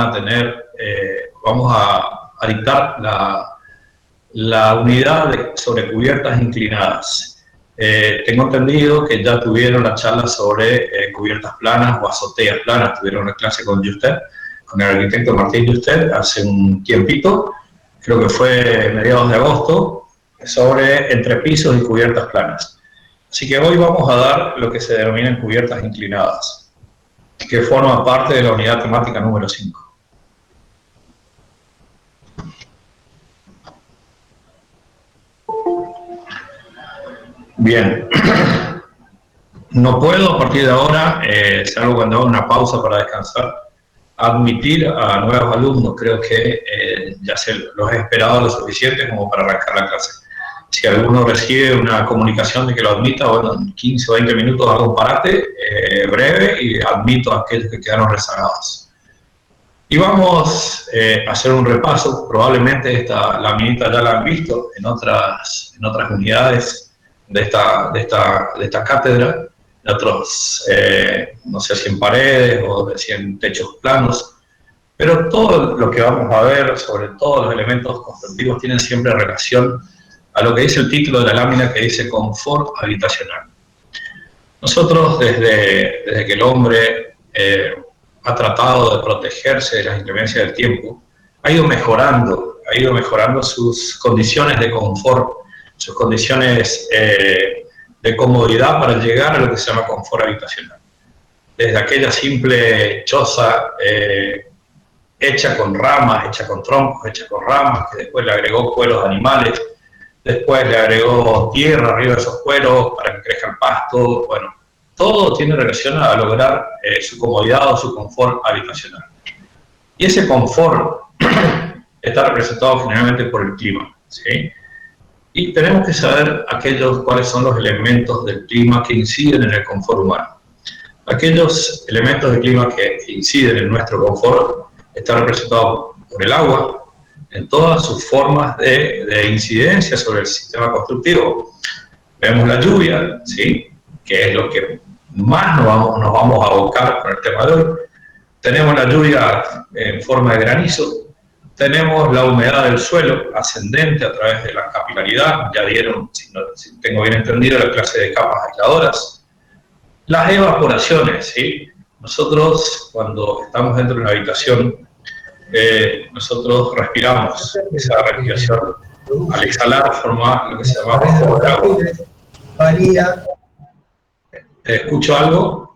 a tener, vamos a dictar la unidad sobre cubiertas inclinadas. Tengo entendido que ya tuvieron la charla sobre cubiertas planas o azoteas planas. Tuvieron una clase con Juste, con el arquitecto Martín Juste, hace un tiempito, creo que fue mediados de agosto, sobre entrepisos y cubiertas planas. Así que hoy vamos a dar lo que se denominan cubiertas inclinadas, que forma parte de la unidad temática número 5. Bien, no puedo a partir de ahora, salvo cuando hago una pausa para descansar, admitir a nuevos alumnos. Creo que ya los he esperado lo suficiente como para arrancar la clase. Si alguno recibe una comunicación de que lo admita, bueno, en 15 o 20 minutos hago un parate breve y admito a aquellos que quedaron rezagados. Y vamos a hacer un repaso. Probablemente esta laminita ya la han visto en otras unidades de esta cátedra, de otros, no sé si en paredes o si en techos planos, pero todo lo que vamos a ver, sobre todo los elementos constructivos, tienen siempre relación a lo que dice el título de la lámina, que dice confort habitacional. Nosotros, desde que el hombre ha tratado de protegerse de las inclemencias del tiempo, ha ido mejorando sus condiciones de confort, sus condiciones de comodidad para llegar a lo que se llama confort habitacional. Desde aquella simple choza hecha con ramas, hecha con troncos, hecha con ramas, que después le agregó cueros de animales, después le agregó tierra arriba de esos cueros para que crezca el pasto. Bueno, todo tiene relación a lograr su comodidad o su confort habitacional. Y ese confort está representado generalmente por el clima, ¿sí? Y tenemos que saber cuáles son los elementos del clima que inciden en el confort humano. Aquellos elementos del clima que inciden en nuestro confort están representados por el agua, en todas sus formas de incidencia sobre el sistema constructivo. Vemos la lluvia, ¿sí?, que es lo que más nos vamos a abocar con el tema de hoy. Tenemos la lluvia en forma de granizo. Tenemos la humedad del suelo ascendente a través de la capilaridad. Ya dieron, si tengo bien entendido, la clase de capas aisladoras. Las evaporaciones, ¿sí? Nosotros, cuando estamos dentro de una habitación, nosotros respiramos. Esa respiración, al exhalar, forma lo que se llama vapor de agua. ¿Escucho algo?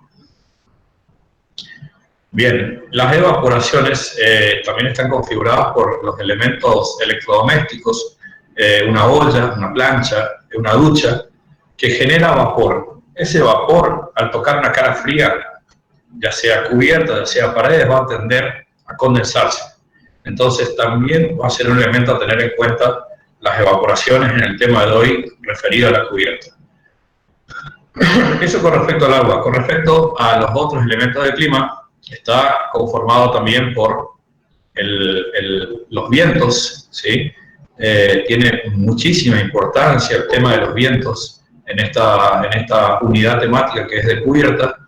Bien, las evaporaciones también están configuradas por los elementos electrodomésticos, una olla, una plancha, una ducha, que genera vapor. Ese vapor, al tocar una cara fría, ya sea cubierta, ya sea paredes, va a tender a condensarse. Entonces también va a ser un elemento a tener en cuenta las evaporaciones en el tema de hoy referido a la cubierta. Eso con respecto al agua. Con respecto a los otros elementos del clima, está conformado también por los vientos, ¿sí? Tiene muchísima importancia el tema de los vientos en esta unidad temática que es de cubierta,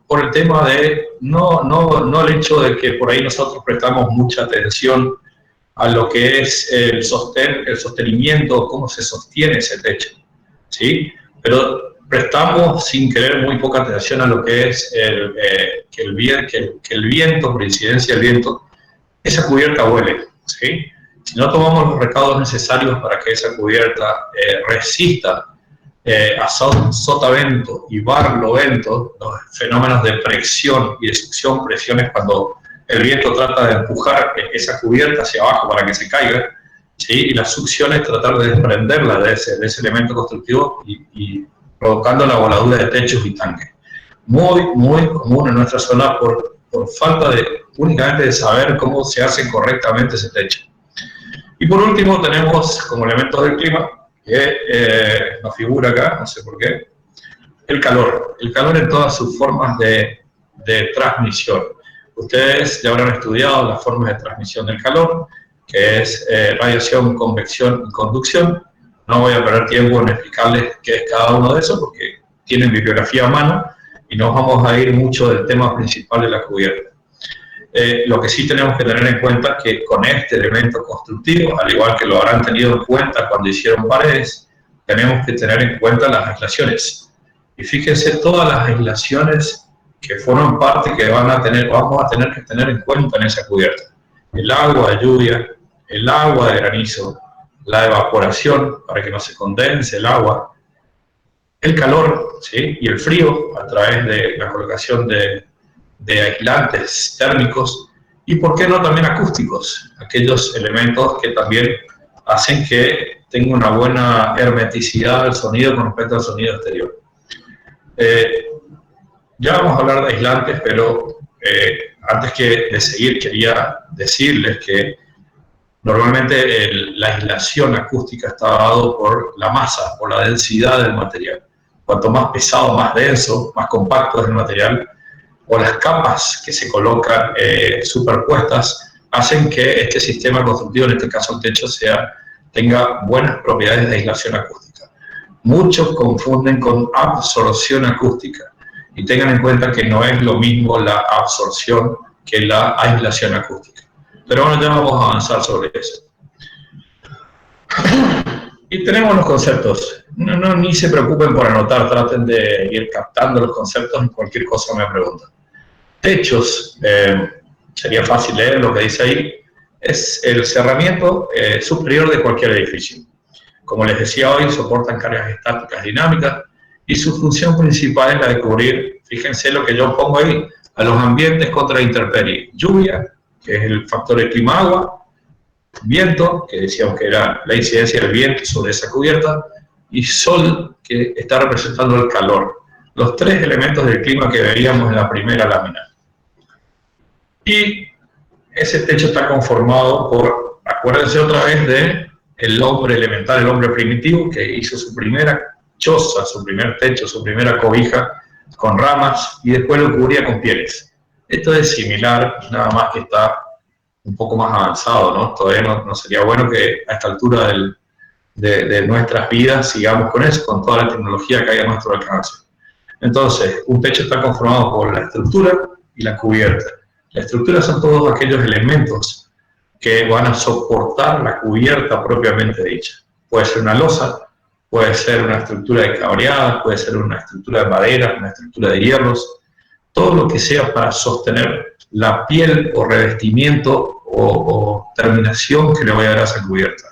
por el tema de, no el hecho de que por ahí nosotros prestamos mucha atención a lo que es el sostenimiento, cómo se sostiene ese techo, ¿sí? Pero prestamos sin querer muy poca atención a lo que es que el viento, por incidencia del viento, esa cubierta huele, ¿sí? Si no tomamos los recaudos necesarios para que esa cubierta resista a sotavento y barlovento, los fenómenos de presión y de succión, presiones cuando el viento trata de empujar esa cubierta hacia abajo para que se caiga, ¿sí? Y la succión es tratar de desprenderla de ese elemento constructivo y provocando la voladura de techos y tanques. Muy, muy común en nuestra zona por falta únicamente de saber cómo se hace correctamente ese techo. Y por último tenemos como elementos del clima, que nos figura acá, no sé por qué, el calor. El calor en todas sus formas de transmisión. Ustedes ya habrán estudiado las formas de transmisión del calor, que es radiación, convección y conducción. No voy a perder tiempo en explicarles qué es cada uno de esos, porque tienen bibliografía a mano y nos vamos a ir mucho del tema principal de la cubierta. Lo que sí tenemos que tener en cuenta es que con este elemento constructivo, al igual que lo habrán tenido en cuenta cuando hicieron paredes, tenemos que tener en cuenta las aislaciones. Y fíjense todas las aislaciones que forman parte que vamos a tener que tener en cuenta en esa cubierta. El agua de lluvia, el agua de granizo, la evaporación para que no se condense el agua, el calor, ¿sí? Y el frío a través de la colocación de aislantes térmicos y, por qué no, también acústicos, aquellos elementos que también hacen que tenga una buena hermeticidad del sonido con respecto al sonido exterior. Ya vamos a hablar de aislantes, pero antes de seguir quería decirles que normalmente la aislación acústica está dado por la masa, por la densidad del material. Cuanto más pesado, más denso, más compacto es el material, o las capas que se colocan superpuestas, hacen que este sistema constructivo, en este caso el techo, tenga buenas propiedades de aislación acústica. Muchos confunden con absorción acústica, y tengan en cuenta que no es lo mismo la absorción que la aislación acústica. Pero bueno, ya vamos a avanzar sobre eso. Y tenemos los conceptos. Ni se preocupen por anotar, traten de ir captando los conceptos y cualquier cosa me preguntan. Techos, sería fácil leer lo que dice ahí, es el cerramiento superior de cualquier edificio. Como les decía hoy, soportan cargas estáticas dinámicas y su función principal es la de cubrir, fíjense lo que yo pongo ahí, a los ambientes contra la intemperie. Lluvia, que es el factor de clima-agua, viento, que decíamos que era la incidencia del viento sobre esa cubierta, y sol, que está representando el calor. Los tres elementos del clima que veíamos en la primera lámina. Y ese techo está conformado por, acuérdense otra vez del hombre elemental, el hombre primitivo, que hizo su primera choza, su primer techo, su primera cobija con ramas, y después lo cubría con pieles. Esto es similar, nada más que está un poco más avanzado, ¿no? Todavía no sería bueno que a esta altura de nuestras vidas sigamos con eso, con toda la tecnología que hay a nuestro alcance. Entonces, un techo está conformado por la estructura y la cubierta. La estructura son todos aquellos elementos que van a soportar la cubierta propiamente dicha. Puede ser una losa, puede ser una estructura de cabreadas, puede ser una estructura de madera, una estructura de hierros, todo lo que sea para sostener la piel o revestimiento o terminación que le voy a dar a esa cubierta.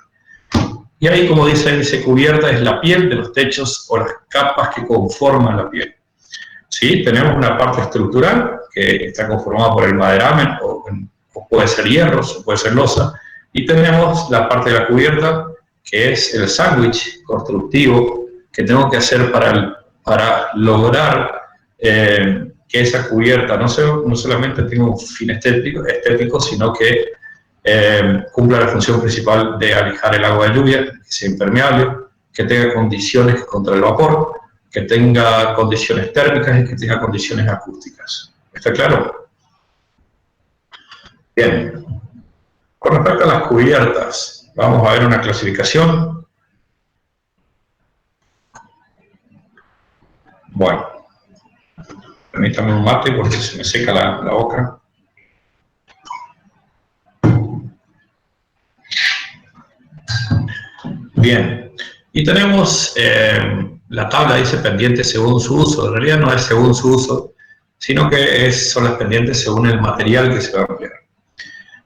Y ahí, como dice cubierta, es la piel de los techos o las capas que conforman la piel. ¿Sí? Tenemos una parte estructural que está conformada por el maderamen, o puede ser hierros, o puede ser losa, y tenemos la parte de la cubierta, que es el sándwich constructivo que tengo que hacer para lograr que esa cubierta no solamente tenga un fin estético, sino que cumpla la función principal de alejar el agua de lluvia, que sea impermeable, que tenga condiciones contra el vapor, que tenga condiciones térmicas y que tenga condiciones acústicas. ¿Está claro? Bien. Con respecto a las cubiertas, vamos a ver una clasificación. Bueno, permítanme un mate porque se me seca la boca. Bien, y tenemos la tabla, dice pendientes según su uso. En realidad no es según su uso, sino que son las pendientes según el material que se va a emplear.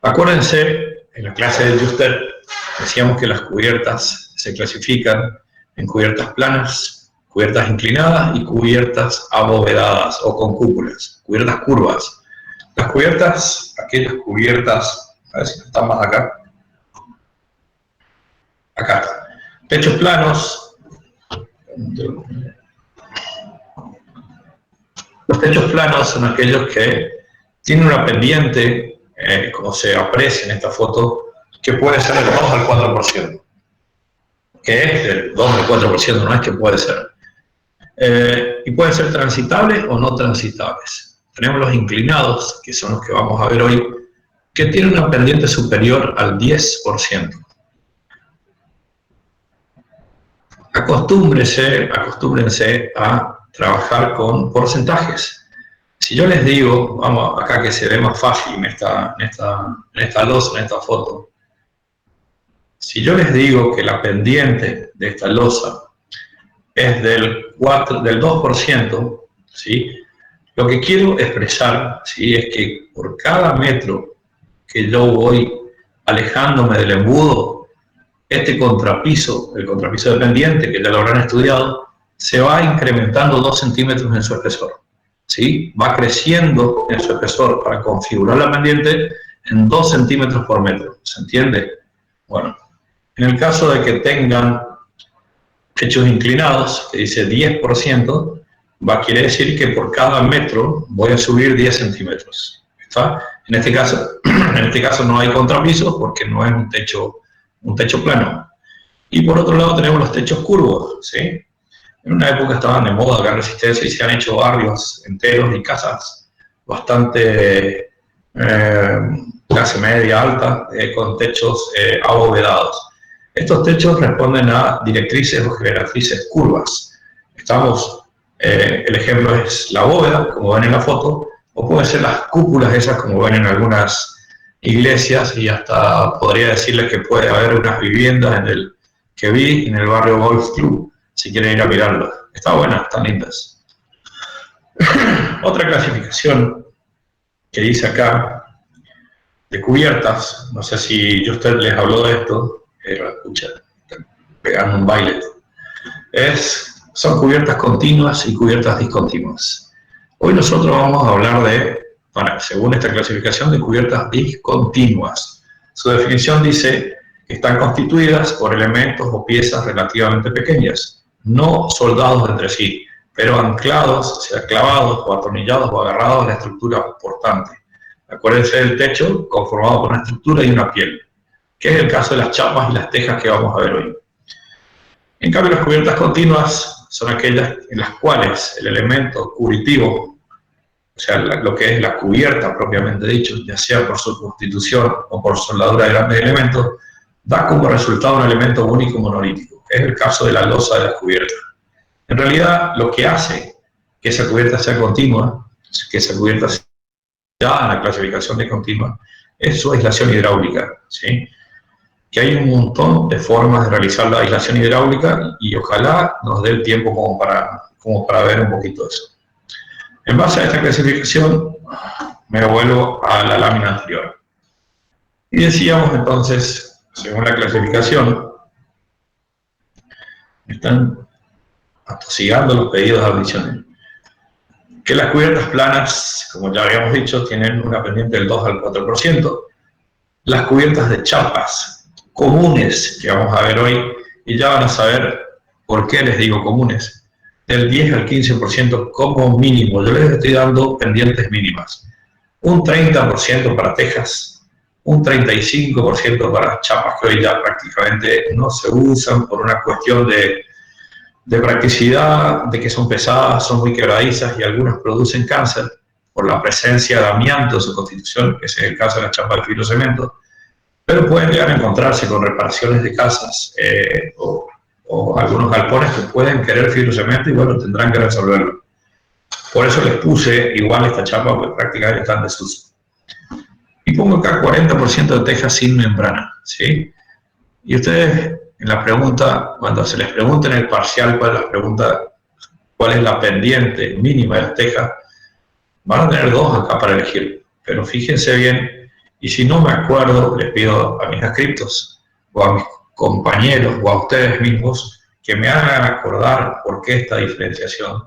Acuérdense, en la clase de Juster decíamos que las cubiertas se clasifican en cubiertas planas, cubiertas inclinadas y cubiertas abovedadas o con cúpulas, cubiertas curvas. Las cubiertas, aquellas cubiertas, a ver si están más acá. Acá está. Techos planos. Los techos planos son aquellos que tienen una pendiente, como se aprecia en esta foto, que puede ser del 2 al 4%. Que es del 2 al 4%, no es que puede ser. Y pueden ser transitables o no transitables. Tenemos los inclinados, que son los que vamos a ver hoy, que tienen una pendiente superior al 10%. Acostúmbrense a trabajar con porcentajes. Si yo les digo, vamos acá que se ve más fácil en esta losa, en esta foto, si yo les digo que la pendiente de esta losa es del 2%, ¿sí? Lo que quiero expresar, ¿sí?, es que por cada metro que yo voy alejándome del embudo, este contrapiso, el contrapiso de pendiente, que ya lo habrán estudiado, se va incrementando 2 centímetros en su espesor, ¿sí? Va creciendo en su espesor para configurar la pendiente en 2 centímetros por metro, ¿se entiende? Bueno, en el caso de que tengan techos inclinados, que dice 10%, quiere decir que por cada metro voy a subir 10 centímetros. ¿Está? En este caso no hay contrapiso porque no es un techo plano. Y por otro lado tenemos los techos curvos, ¿sí? En una época estaban de moda acá en Resistencia y se han hecho barrios enteros y casas bastante clase media, alta, con techos abovedados. Estos techos responden a directrices o generatrices curvas. El ejemplo es la bóveda, como ven en la foto, o pueden ser las cúpulas esas, como ven en algunas iglesias, y hasta podría decirles que puede haber unas viviendas que vi en el barrio Golf Club, si quieren ir a mirarlas. Está buena, están lindas. Otra clasificación que dice acá, de cubiertas, no sé si usted les habló de esto, pero escucha, pegando un baile, son cubiertas continuas y cubiertas discontinuas. Hoy nosotros vamos a hablar según esta clasificación, de cubiertas discontinuas. Su definición dice que están constituidas por elementos o piezas relativamente pequeñas, no soldados entre sí, pero anclados, o sea, clavados o atornillados o agarrados a la estructura portante. Acuérdense del techo conformado por una estructura y una piel, que es el caso de las chapas y las tejas que vamos a ver hoy. En cambio, las cubiertas continuas son aquellas en las cuales el elemento cubritivo, o sea, lo que es la cubierta propiamente dicho, ya sea por su constitución o por soldadura de grandes elementos, da como resultado un elemento único monolítico, que es el caso de la losa de la cubierta. En realidad, lo que hace que esa cubierta sea continua, que esa cubierta sea en la clasificación de continua, es su aislación hidráulica, ¿sí? Que hay un montón de formas de realizar la aislación hidráulica y ojalá nos dé el tiempo como para ver un poquito eso. En base a esta clasificación, me vuelvo a la lámina anterior. Y decíamos entonces, según la clasificación, están atosigando los pedidos de audiciones, que las cubiertas planas, como ya habíamos dicho, tienen una pendiente del 2 al 4%. Las cubiertas de chapas comunes que vamos a ver hoy, y ya van a saber por qué les digo comunes, del 10 al 15% como mínimo. Yo les estoy dando pendientes mínimas. Un 30% para tejas, un 35% para chapas que hoy ya prácticamente no se usan por una cuestión de practicidad, de que son pesadas, son muy quebradizas y algunas producen cáncer por la presencia de amianto en su constitución, que es el caso de la chapa de fibrocemento, pero pueden llegar a encontrarse con reparaciones de casas o algunos galpones que pueden querer fibrocemento y bueno, tendrán que resolverlo. Por eso les puse igual esta chapa, porque prácticamente están desuso. Y pongo acá 40% de tejas sin membrana, ¿sí? Y ustedes en la pregunta, cuando se les pregunta en el parcial cuál es la pendiente mínima de las tejas, van a tener dos acá para elegir, pero fíjense bien. Y si no me acuerdo, les pido a mis adscriptos o a mis compañeros o a ustedes mismos que me hagan acordar por qué esta diferenciación,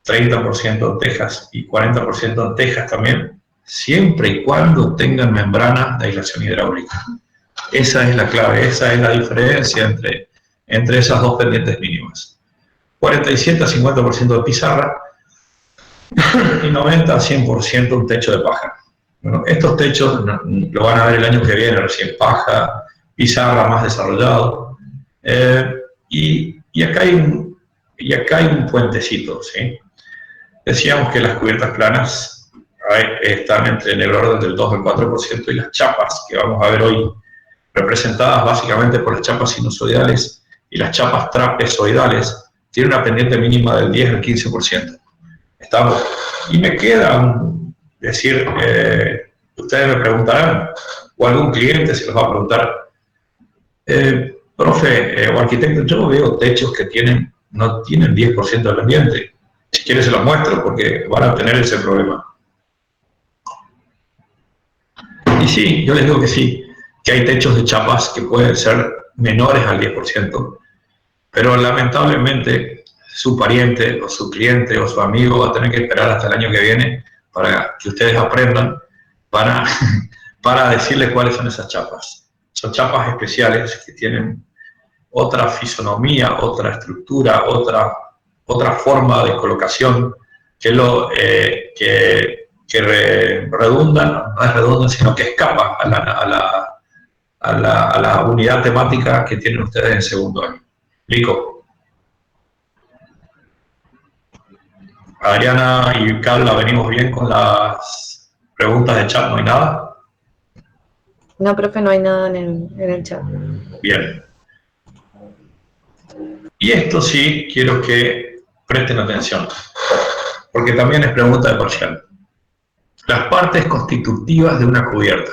30% en tejas y 40% en tejas también, siempre y cuando tengan membrana de aislación hidráulica. Esa es la clave, esa es la diferencia entre esas dos pendientes mínimas. 47 a 50% de pizarra y 90 a 100% un techo de paja. Bueno, estos techos lo van a ver el año que viene, recién paja, pizarra más desarrollado. Y acá hay un puentecito, ¿sí? Decíamos que las cubiertas planas están en el orden del 2 al 4% y las chapas que vamos a ver hoy, representadas básicamente por las chapas sinusoidales y las chapas trapezoidales, tienen una pendiente mínima del 10 al 15%. Estamos. Y me queda decir, ustedes me preguntarán, o algún cliente se los va a preguntar, profe o arquitecto, yo veo techos que no tienen 10% del ambiente. Si quiere se los muestro porque van a tener ese problema. Y sí, yo les digo que sí, que hay techos de chapas que pueden ser menores al 10%, pero lamentablemente su pariente o su cliente o su amigo va a tener que esperar hasta el año que viene para que ustedes aprendan para decirles cuáles son esas chapas. Son chapas especiales que tienen otra fisonomía, otra estructura, otra forma de colocación redundan, no es redundan, sino que escapa a la unidad temática que tienen ustedes en segundo año. ¿Explico? Adriana y Carla, ¿venimos bien con las preguntas de chat? ¿No hay nada? No, profe, no hay nada en el chat. Bien. Y esto sí quiero que presten atención, porque también es pregunta de parcial. Las partes constitutivas de una cubierta.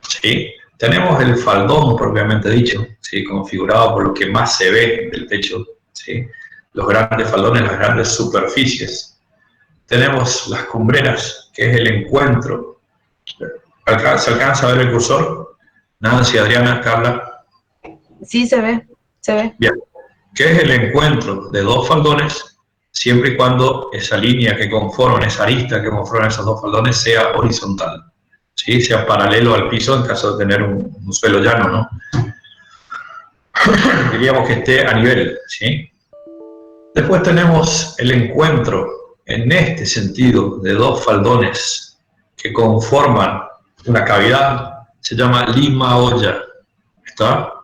¿Sí? Tenemos el faldón propiamente dicho, ¿sí? Configurado por lo que más se ve del techo, ¿sí? Los grandes faldones, las grandes superficies. Tenemos las cumbreras, que es el encuentro. ¿Se alcanza a ver el cursor? Nancy, Adriana, Carla. Sí, se ve, se ve. Bien. ¿Qué es el encuentro de dos faldones? Siempre y cuando esa línea que conforman, esa arista que conforman esos dos faldones sea horizontal, ¿sí? Sea paralelo al piso en caso de tener un suelo llano, ¿no? Diríamos que esté a nivel, ¿sí? Después tenemos el encuentro, en este sentido, de dos faldones que conforman una cavidad, se llama lima-olla, ¿está?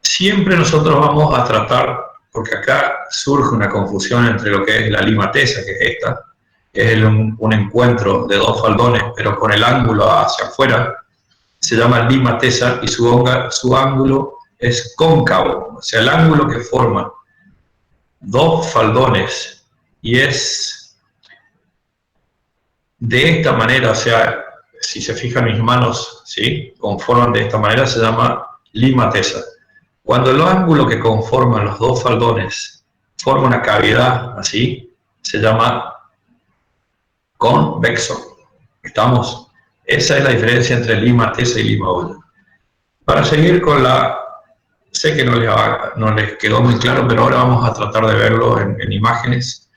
Siempre nosotros vamos a tratar, porque acá surge una confusión entre lo que es la lima tesa, que es esta, que es un encuentro de dos faldones, pero con el ángulo hacia afuera, se llama lima tesa y su ángulo es cóncavo, o sea, el ángulo que forma dos faldones y es de esta manera, o sea, si se fijan mis manos, ¿sí? Conforman de esta manera, se llama lima tesa. Cuando el ángulo que conforman los dos faldones forma una cavidad así, se llama convexo. ¿Estamos? Esa es la diferencia entre lima tesa y lima olla. Para seguir con la... Sé que no les quedó muy claro, pero ahora vamos a tratar de verlo en imágenes.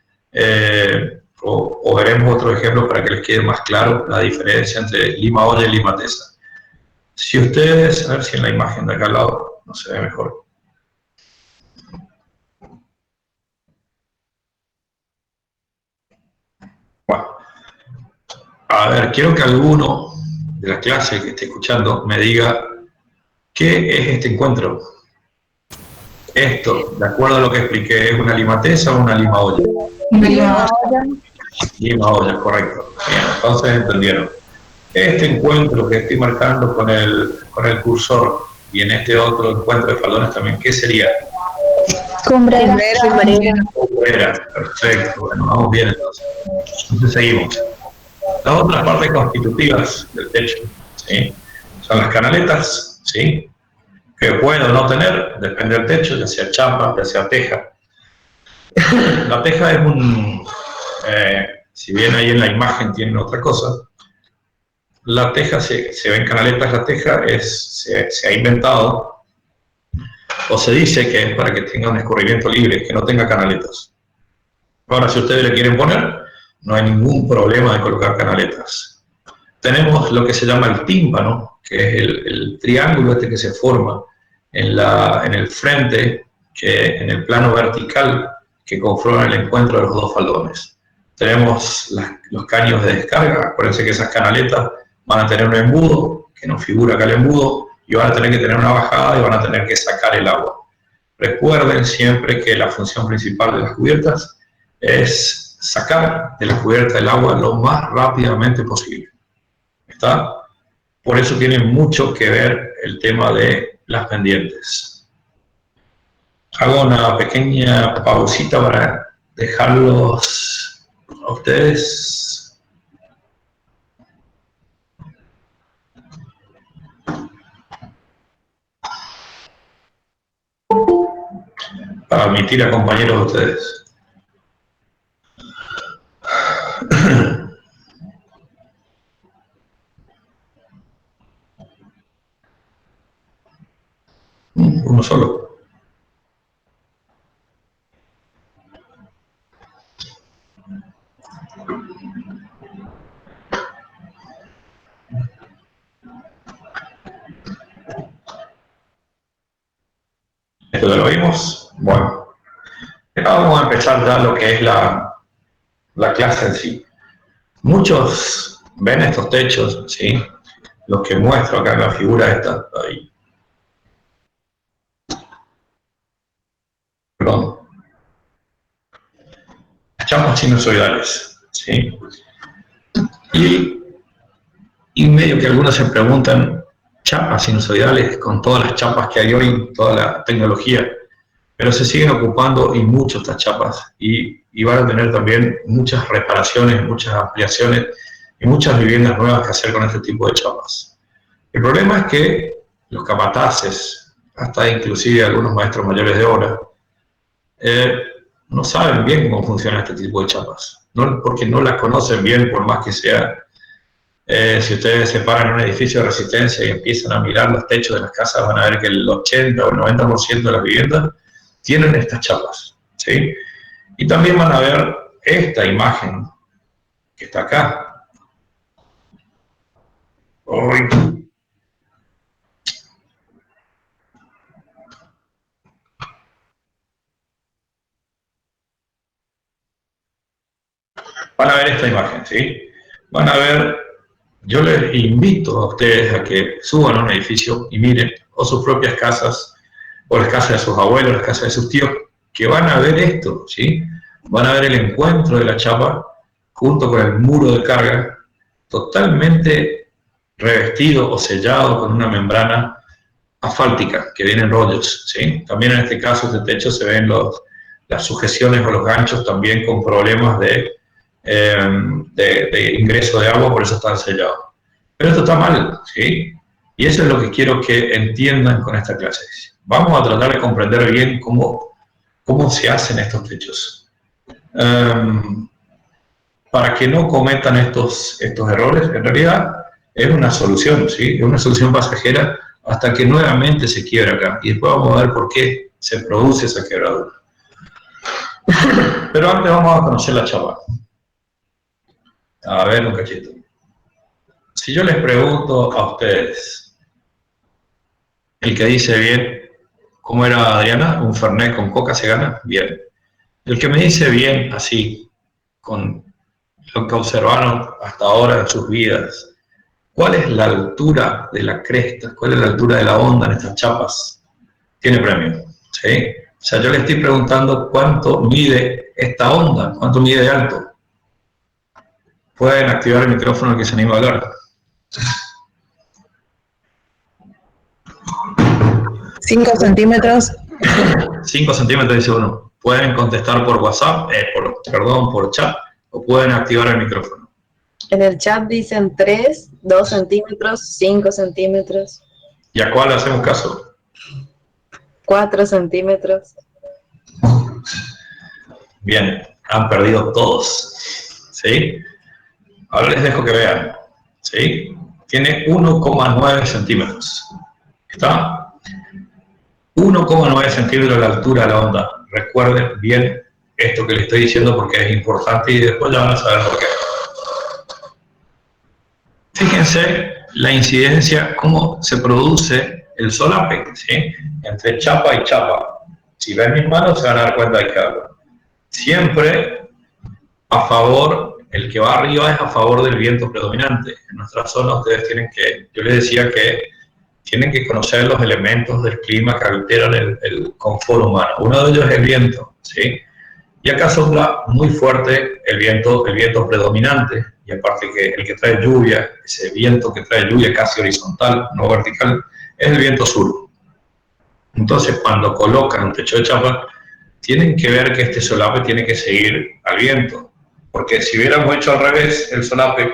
O veremos otro ejemplo para que les quede más claro la diferencia entre lima olla y lima tesa. Si ustedes, a ver si en la imagen de acá al lado no se ve mejor. Bueno, a ver, quiero que alguno de la clase que esté escuchando me diga qué es este encuentro. Esto, de acuerdo a lo que expliqué, ¿es una lima tesa o una lima olla? Lima olla. Lima olla, correcto. Bien, entonces entendieron. Este encuentro que estoy marcando con el cursor y en este otro encuentro de faldones también, ¿qué sería? Cumbrera. Cumbrera, perfecto. Bueno, vamos bien entonces. Entonces seguimos. Las otras partes constitutivas del techo, ¿sí? Son las canaletas, ¿sí? Que puede o no tener, depende del techo, ya sea chapa, ya sea teja. La teja es si bien ahí en la imagen tiene otra cosa, la teja, se ven canaletas, la teja se ha inventado, o se dice que es para que tenga un escurrimiento libre, que no tenga canaletas. Ahora, si ustedes le quieren poner, no hay ningún problema de colocar canaletas. Tenemos lo que se llama el tímpano, que es el triángulo este que se forma en el frente, en el plano vertical que conforma el encuentro de los dos faldones. Tenemos los caños de descarga. Acuérdense que esas canaletas van a tener un embudo, que nos figura acá el embudo, y van a tener que tener una bajada y van a tener que sacar el agua. Recuerden siempre que la función principal de las cubiertas es sacar de la cubierta el agua lo más rápidamente posible. ¿Está? Por eso tiene mucho que ver el tema de las pendientes. Hago una pequeña pausita para dejarlos a ustedes. Para admitir a compañeros de ustedes. Uno solo. ¿Esto ya lo vimos? Bueno. Vamos a empezar ya lo que es la clase en sí. Muchos ven estos techos, ¿sí? Los que muestro acá en la figura esta. Ahí. Perdón. Las chapas sinusoidales, ¿sí? Y medio que algunos se preguntan, chapas sinusoidales con todas las chapas que hay hoy, toda la tecnología, pero se siguen ocupando y mucho estas chapas y van a tener también muchas reparaciones, muchas ampliaciones y muchas viviendas nuevas que hacer con este tipo de chapas. El problema es que los capataces, hasta inclusive algunos maestros mayores de obra, no saben bien cómo funciona este tipo de chapas, ¿no? Porque no las conocen bien, por más que sea. Si ustedes se paran en un edificio de resistencia y empiezan a mirar los techos de las casas, van a ver que el 80 o el 90% de las viviendas tienen estas chapas, ¿sí? Y también van a ver esta imagen que está acá. Uy. Van a ver esta imagen, ¿sí? Van a ver, yo les invito a ustedes a que suban a un edificio y miren, o sus propias casas, o las casas de sus abuelos, las casas de sus tíos, que van a ver esto, ¿sí? Van a ver el encuentro de la chapa junto con el muro de carga, totalmente revestido o sellado con una membrana asfáltica que viene en rollos, ¿sí? También en este caso de techo se ven las sujeciones o los ganchos también con problemas de ingreso de agua, por eso están sellados. Pero esto está mal, ¿sí? Y eso es lo que quiero que entiendan con esta clase. Vamos a tratar de comprender bien cómo se hacen estos techos. Para que no cometan estos errores, en realidad es una solución, ¿sí? Es una solución pasajera hasta que nuevamente se quiebra acá. Y después vamos a ver por qué se produce esa quebradura. Pero antes vamos a conocer la chapa. A ver un cachito. Si yo les pregunto a ustedes, el que dice bien, ¿cómo era Adriana? ¿Un Fernet con coca se gana? Bien. El que me dice bien, así, con lo que observaron hasta ahora en sus vidas, ¿cuál es la altura de la cresta? ¿Cuál es la altura de la onda en estas chapas? Tiene premio, ¿sí? O sea, yo le estoy preguntando cuánto mide esta onda, cuánto mide de alto. Pueden activar el micrófono que se anima a hablar. 5 centímetros. 5 centímetros, dice uno. Pueden contestar por WhatsApp, por chat, o pueden activar el micrófono. En el chat dicen 3, 2 centímetros, 5 centímetros. ¿Y a cuál hacemos caso? 4 centímetros. Bien, han perdido todos, ¿sí? Ahora les dejo que vean, ¿sí? Tiene 1,9 centímetros. ¿Está? 1,9 centímetros la altura de la onda. Recuerden bien esto que les estoy diciendo porque es importante y después ya van a saber por qué. Fíjense la incidencia, cómo se produce el solape, ¿sí? Entre chapa y chapa. Si ven mis manos se van a dar cuenta de que hago. Siempre a favor, el que va arriba es a favor del viento predominante. En nuestra zona ustedes tienen que, yo les decía que tienen que conocer los elementos del clima que alteran el confort humano. Uno de ellos es el viento, ¿sí? Y acá sopla muy fuerte el viento predominante, y aparte que el que trae lluvia, ese viento que trae lluvia casi horizontal, no vertical, es el viento sur. Entonces, cuando colocan un techo de chapa, tienen que ver que este solape tiene que seguir al viento. Porque si hubiéramos hecho al revés el solape,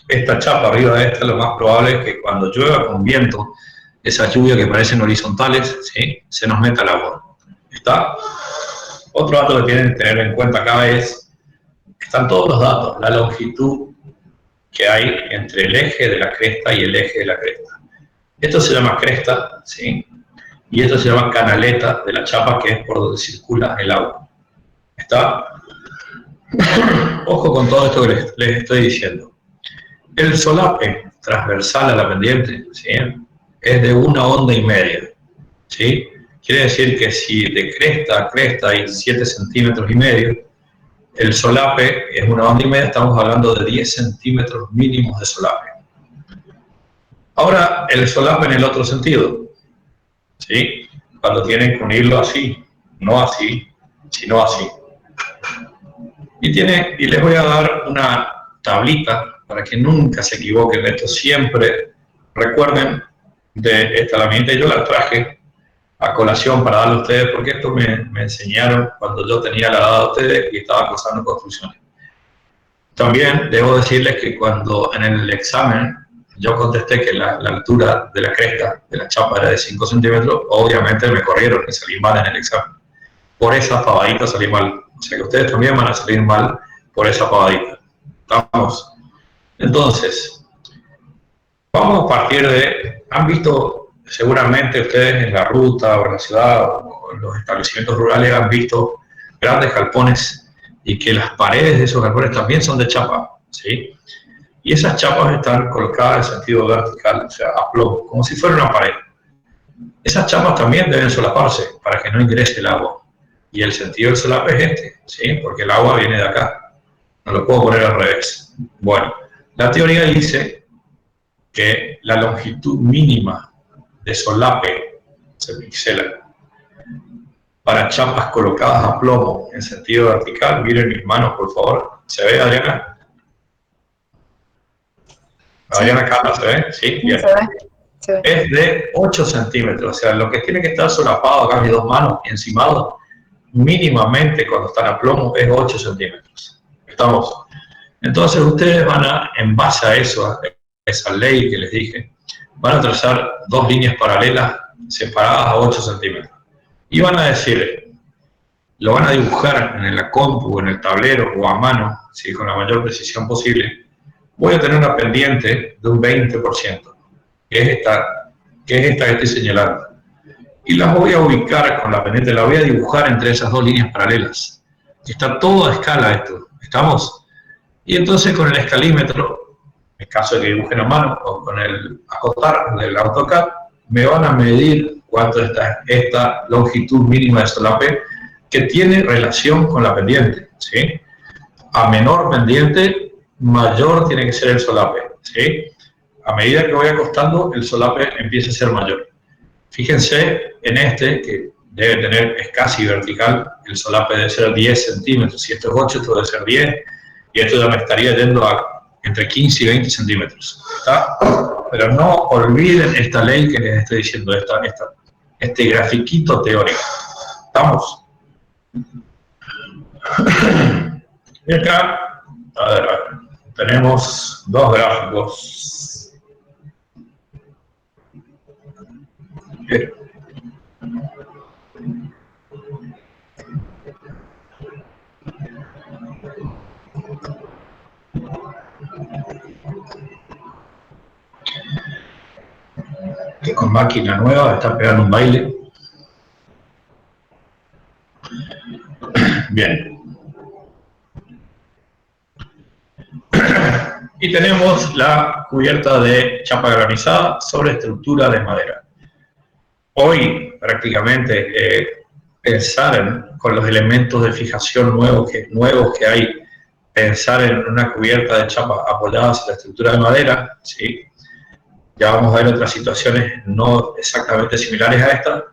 esta chapa arriba de esta, lo más probable es que cuando llueva con viento, esas lluvias que parecen horizontales, ¿sí?, se nos meta el agua. ¿Está? Otro dato que tienen que tener en cuenta acá es, están todos los datos, la longitud que hay entre el eje de la cresta y el eje de la cresta. Esto se llama cresta, ¿sí?, y esto se llama canaleta de la chapa, que es por donde circula el agua. ¿Está? Ojo con todo esto que les estoy diciendo. El solape transversal a la pendiente, ¿sí?, es de 1,5 ondas, ¿sí? Quiere decir que si de cresta a cresta hay 7,5 centímetros, el solape es 1,5 ondas, estamos hablando de 10 centímetros mínimos de solape. Ahora, el solape en el otro sentido, ¿sí?, cuando tienen que unirlo así, no así, sino así. Y les voy a dar una tablita para que nunca se equivoquen. Esto siempre recuerden de esta herramienta. Yo la traje a colación para darle a ustedes, porque esto me enseñaron cuando yo tenía la edad de ustedes y estaba cursando construcciones. También debo decirles que cuando en el examen yo contesté que la altura de la cresta de la chapa era de 5 centímetros, obviamente me corrieron y salí mal en el examen. Por esa pavadita salí mal. O sea que ustedes también van a salir mal por esa pavadita. ¿Estamos? Entonces, vamos a partir de... Han visto seguramente ustedes en la ruta o en la ciudad o en los establecimientos rurales, han visto grandes galpones y que las paredes de esos galpones también son de chapa, ¿sí? Y esas chapas están colocadas en sentido vertical, o sea, a plomo, como si fuera una pared. Esas chapas también deben solaparse para que no ingrese el agua. Y el sentido del solape es este, ¿sí?, porque el agua viene de acá. No lo puedo poner al revés. Bueno, la teoría dice que la longitud mínima de solape se pixela para chapas colocadas a plomo en sentido vertical. Miren mis manos, por favor. ¿Se ve, Adriana? Adriana Carla, ¿se ve? Sí, bien. Se ve. Es de 8 centímetros, o sea, lo que tiene que estar solapado acá, mis dos manos y encimado, mínimamente cuando están a plomo es 8 centímetros. ¿Estamos? Entonces ustedes van a, en base a eso, a esa ley que les dije, van a trazar dos líneas paralelas separadas a 8 centímetros. Y van a decir, lo van a dibujar en la compu, en el tablero o a mano, ¿sí?, con la mayor precisión posible. Voy a tener una pendiente de un 20%, que es esta que estoy señalando. Y las voy a ubicar con la pendiente, la voy a dibujar entre esas dos líneas paralelas. Está todo a escala esto, ¿estamos? Y entonces con el escalímetro, en caso de que dibujen a mano, o con el acotar del AutoCAD, me van a medir cuánto está esta longitud mínima de solape, que tiene relación con la pendiente, ¿sí? A menor pendiente, mayor tiene que ser el solape, ¿sí? A medida que voy acostando, el solape empieza a ser mayor. Fíjense en este, que debe tener, es casi vertical, el solape debe ser 10 centímetros. Si esto es 8, esto debe ser 10, y esto ya me estaría yendo a entre 15 y 20 centímetros. ¿Está? Pero no olviden esta ley que les estoy diciendo, este grafiquito teórico. ¿Estamos? Y acá, a ver, tenemos dos gráficos. Bien. Que con máquina nueva está pegando un baile. Bien. Y tenemos la cubierta de chapa granizada sobre estructura de madera. Hoy prácticamente pensar con los elementos de fijación nuevos que hay, pensar en una cubierta de chapa apoyada sobre la estructura de madera, ¿sí? Ya vamos a ver otras situaciones no exactamente similares a esta,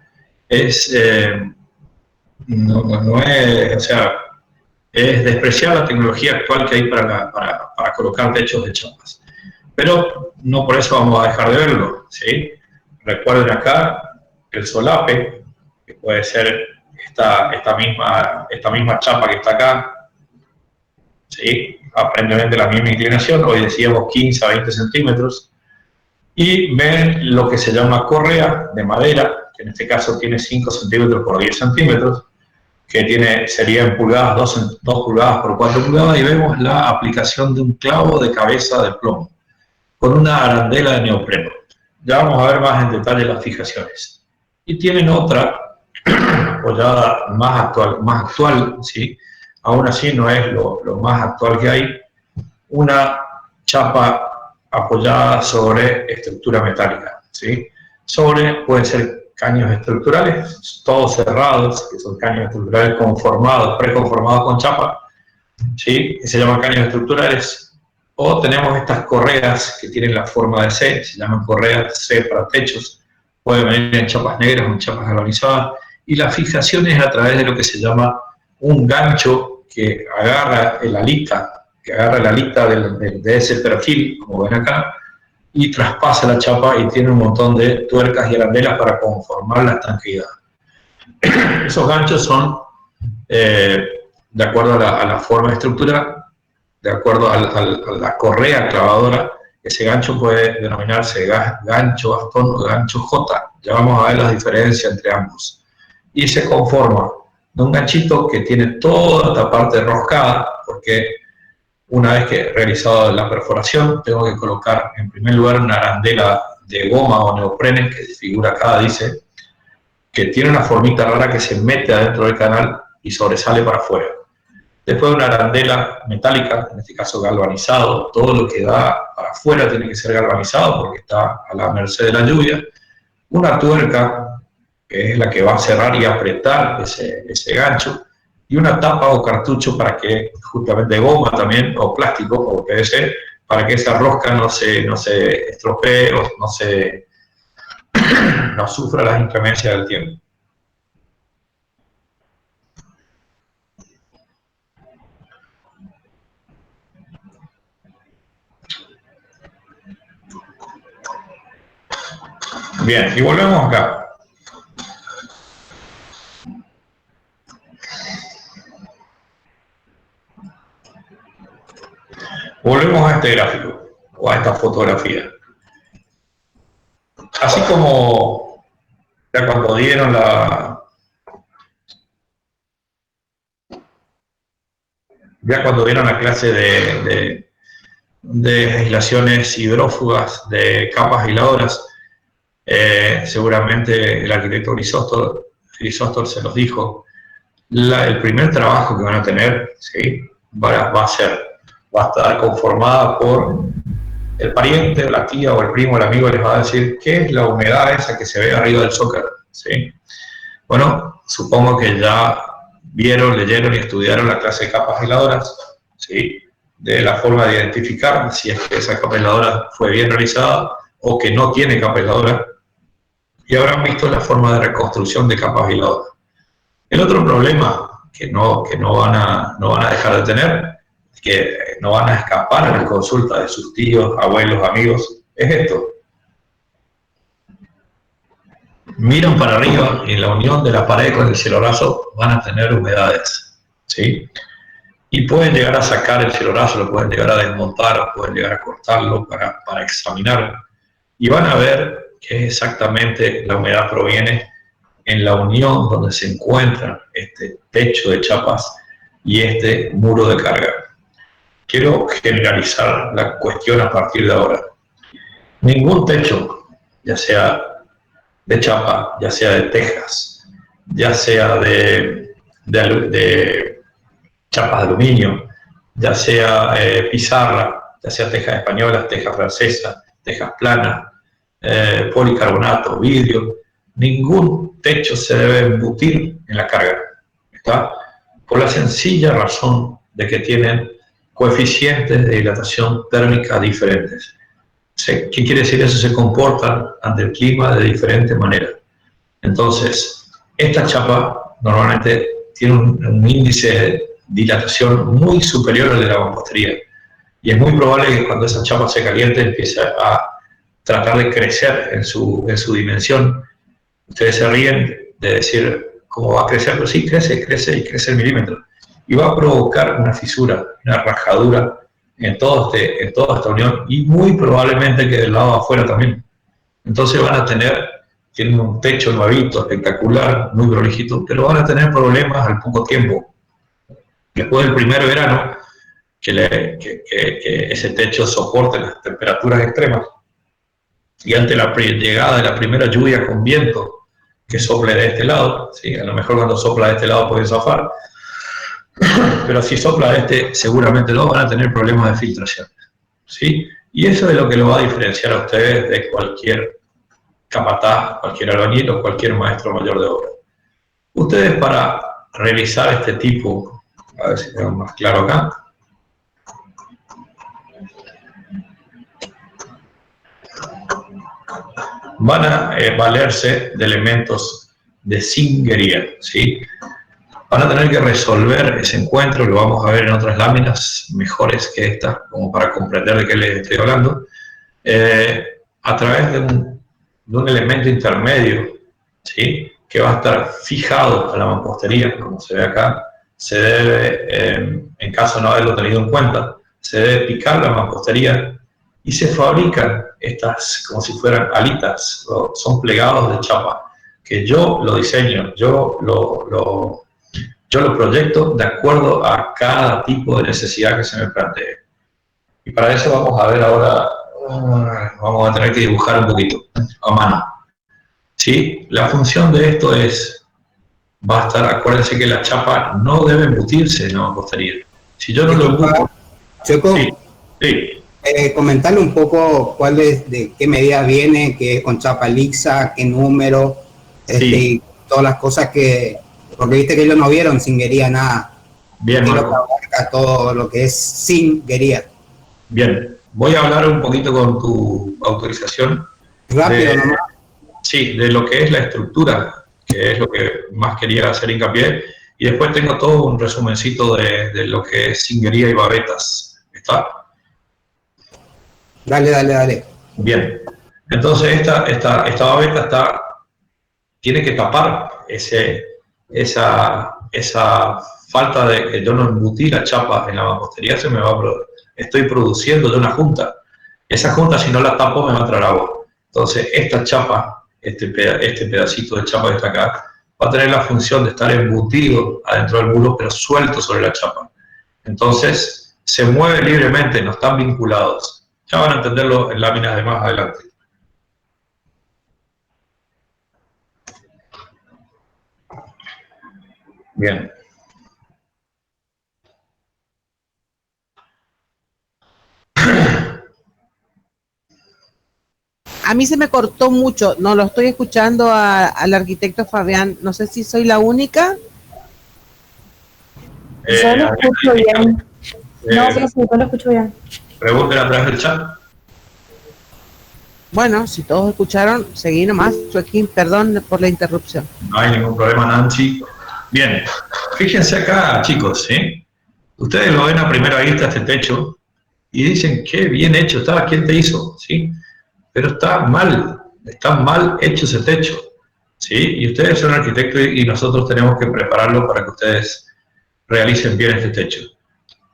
o sea, es despreciar la tecnología actual que hay para colocar techos de chapas. Pero no por eso vamos a dejar de verlo, ¿sí? Recuerden acá el solape, que puede ser esta misma chapa que está acá, ¿sí? Aparentemente la misma inclinación, hoy decíamos 15 a 20 centímetros, y ven lo que se llama correa de madera, que en este caso tiene 5 centímetros por 10 centímetros, que sería en pulgadas, 2 pulgadas por 4 pulgadas, y vemos la aplicación de un clavo de cabeza de plomo, con una arandela de neopreno. Ya vamos a ver más en detalle las fijaciones. Y tienen otra apoyada más actual, ¿sí? Aún así no es lo más actual que hay, una chapa apoyada sobre estructura metálica, ¿sí? Pueden ser caños estructurales, todos cerrados, que son caños estructurales preconformados con chapa, ¿sí? Que se llaman caños estructurales. O tenemos estas correas que tienen la forma de C, se llaman correas C para techos, pueden venir en chapas negras o en chapas galvanizadas, y la fijación es a través de lo que se llama un gancho que agarra la alita de ese perfil, como ven acá, y traspasa la chapa y tiene un montón de tuercas y arandelas para conformar la estanqueidad. Esos ganchos son, de acuerdo a la forma de estructura, de acuerdo a la correa clavadora, ese gancho puede denominarse gancho bastón o gancho J. Ya vamos a ver las diferencias entre ambos. Y se conforma de un ganchito que tiene toda esta parte enroscada, porque una vez que he realizado la perforación, tengo que colocar en primer lugar una arandela de goma o neoprene, que figura acá, dice, que tiene una formita rara que se mete adentro del canal y sobresale para afuera. Después una arandela metálica, en este caso galvanizado, todo lo que da para afuera tiene que ser galvanizado porque está a la merced de la lluvia. Una tuerca, que es la que va a cerrar y apretar ese gancho, y una tapa o cartucho para que, justamente de goma también, o plástico, o PVC, para que esa rosca no se estropee o no sufra las inclemencias del tiempo. Bien, y volvemos acá. Volvemos a este gráfico, o a esta fotografía. Así como ya cuando dieron la clase de aislaciones hidrófugas de capas aisladoras, seguramente el arquitecto Grisóstol se los dijo, el primer trabajo que van a tener, ¿sí? va a estar conformada por el pariente, la tía o el primo, el amigo les va a decir qué es la humedad esa que se ve arriba del zócalo, ¿sí? Bueno, supongo que ya vieron, leyeron y estudiaron la clase de capas aisladoras, ¿sí? De la forma de identificar si es que esa capa aisladora fue bien realizada o que no tiene capa aisladora, y habrán visto la forma de reconstrucción de capas aisladoras. El otro problema que no van a dejar de tener, que no van a escapar a la consulta de sus tíos, abuelos, amigos, es esto. Miran para arriba y en la unión de la pared con el cielo raso van a tener humedades, ¿sí? Y pueden llegar a sacar el cielo raso, lo pueden llegar a desmontar, o pueden llegar a cortarlo para examinarlo. Y van a ver que exactamente la humedad proviene en la unión donde se encuentra este techo de chapas y este muro de carga. Quiero generalizar la cuestión a partir de ahora. Ningún techo, ya sea de chapa, ya sea de tejas, ya sea de chapas de aluminio, ya sea pizarra, ya sea tejas españolas, tejas francesas, tejas planas, policarbonato, vidrio, ningún techo se debe embutir en la carga, ¿está? Por la sencilla razón de que tienen coeficientes de dilatación térmica diferentes. ¿Qué quiere decir eso? Se comportan ante el clima de diferente manera. Entonces, esta chapa normalmente tiene un índice de dilatación muy superior al de la mampostería, y es muy probable que cuando esa chapa se caliente empiece a tratar de crecer en su dimensión. Ustedes se ríen de decir cómo va a crecer, pero sí crece y crece el milímetro. y va a provocar una fisura, una rajadura en toda esta unión y muy probablemente que del lado de afuera también. Entonces tienen un techo nuevito, espectacular, muy prolijito, pero van a tener problemas al poco tiempo. Después del primer verano, que ese techo soporte las temperaturas extremas, y ante la llegada de la primera lluvia con viento que sople de este lado, ¿sí? A lo mejor cuando sopla de este lado puede zafar, pero si sopla de este seguramente no van a tener problemas de filtración, ¿sí? Y eso es lo que lo va a diferenciar a ustedes de cualquier capataz, cualquier albañil o cualquier maestro mayor de obra. Ustedes para realizar este tipo, a ver si tengo más claro acá, van a valerse de elementos de zinguería, ¿sí? Van a tener que resolver ese encuentro, lo vamos a ver en otras láminas mejores que esta, como para comprender de qué les estoy hablando, a través de un elemento intermedio, ¿sí? Que va a estar fijado a la mampostería, como se ve acá. Se debe, en caso de no haberlo tenido en cuenta, se debe picar la mampostería y se fabrican estas como si fueran alitas, son plegados de chapa, que yo lo diseño, yo lo proyecto de acuerdo a cada tipo de necesidad que se me plantee. Y para eso vamos a ver ahora, vamos a tener que dibujar un poquito a mano. ¿Sí? La función de esto va a estar, acuérdense que la chapa no debe embutirse en la mampostería. Si yo no lo embuto... Choco, sí. Comentarle un poco de qué medida viene, qué con chapa lixa, qué número, y todas las cosas que... Porque viste que ellos no vieron zinguería nada. Bien, Marco. Todo lo que es zinguería. Bien, voy a hablar un poquito con tu autorización. Rápido nomás. Sí, de lo que es la estructura, que es lo que más quería hacer hincapié. Y después tengo todo un resumencito de lo que es zinguería y babetas. ¿Está? Dale. Bien. Entonces esta babeta tiene que tapar esa falta de que yo no embutí la chapa en la mampostería, estoy produciendo de una junta. Esa junta, si no la tapo, me va a entrar agua. Entonces, esta chapa, este pedacito de chapa que está acá, va a tener la función de estar embutido adentro del muro, pero suelto sobre la chapa. Entonces, se mueve libremente, no están vinculados. Ya van a entenderlo en láminas de más adelante. Bien. A mí se me cortó mucho, no lo estoy escuchando al arquitecto Fabián, no sé si soy la única. Yo lo escucho bien. No, sí, yo lo escucho bien. Pregunten a través del chat. Bueno, si todos escucharon, seguí nomás. Joaquín, perdón por la interrupción. No hay ningún problema, Nancy. Bien, fíjense acá, chicos, ¿sí? Ustedes lo ven a primera vista este techo y dicen, qué bien hecho está, ¿quién te hizo? ¿Sí? Pero está mal hecho ese techo, ¿sí? Y ustedes son arquitectos y nosotros tenemos que prepararlo para que ustedes realicen bien este techo.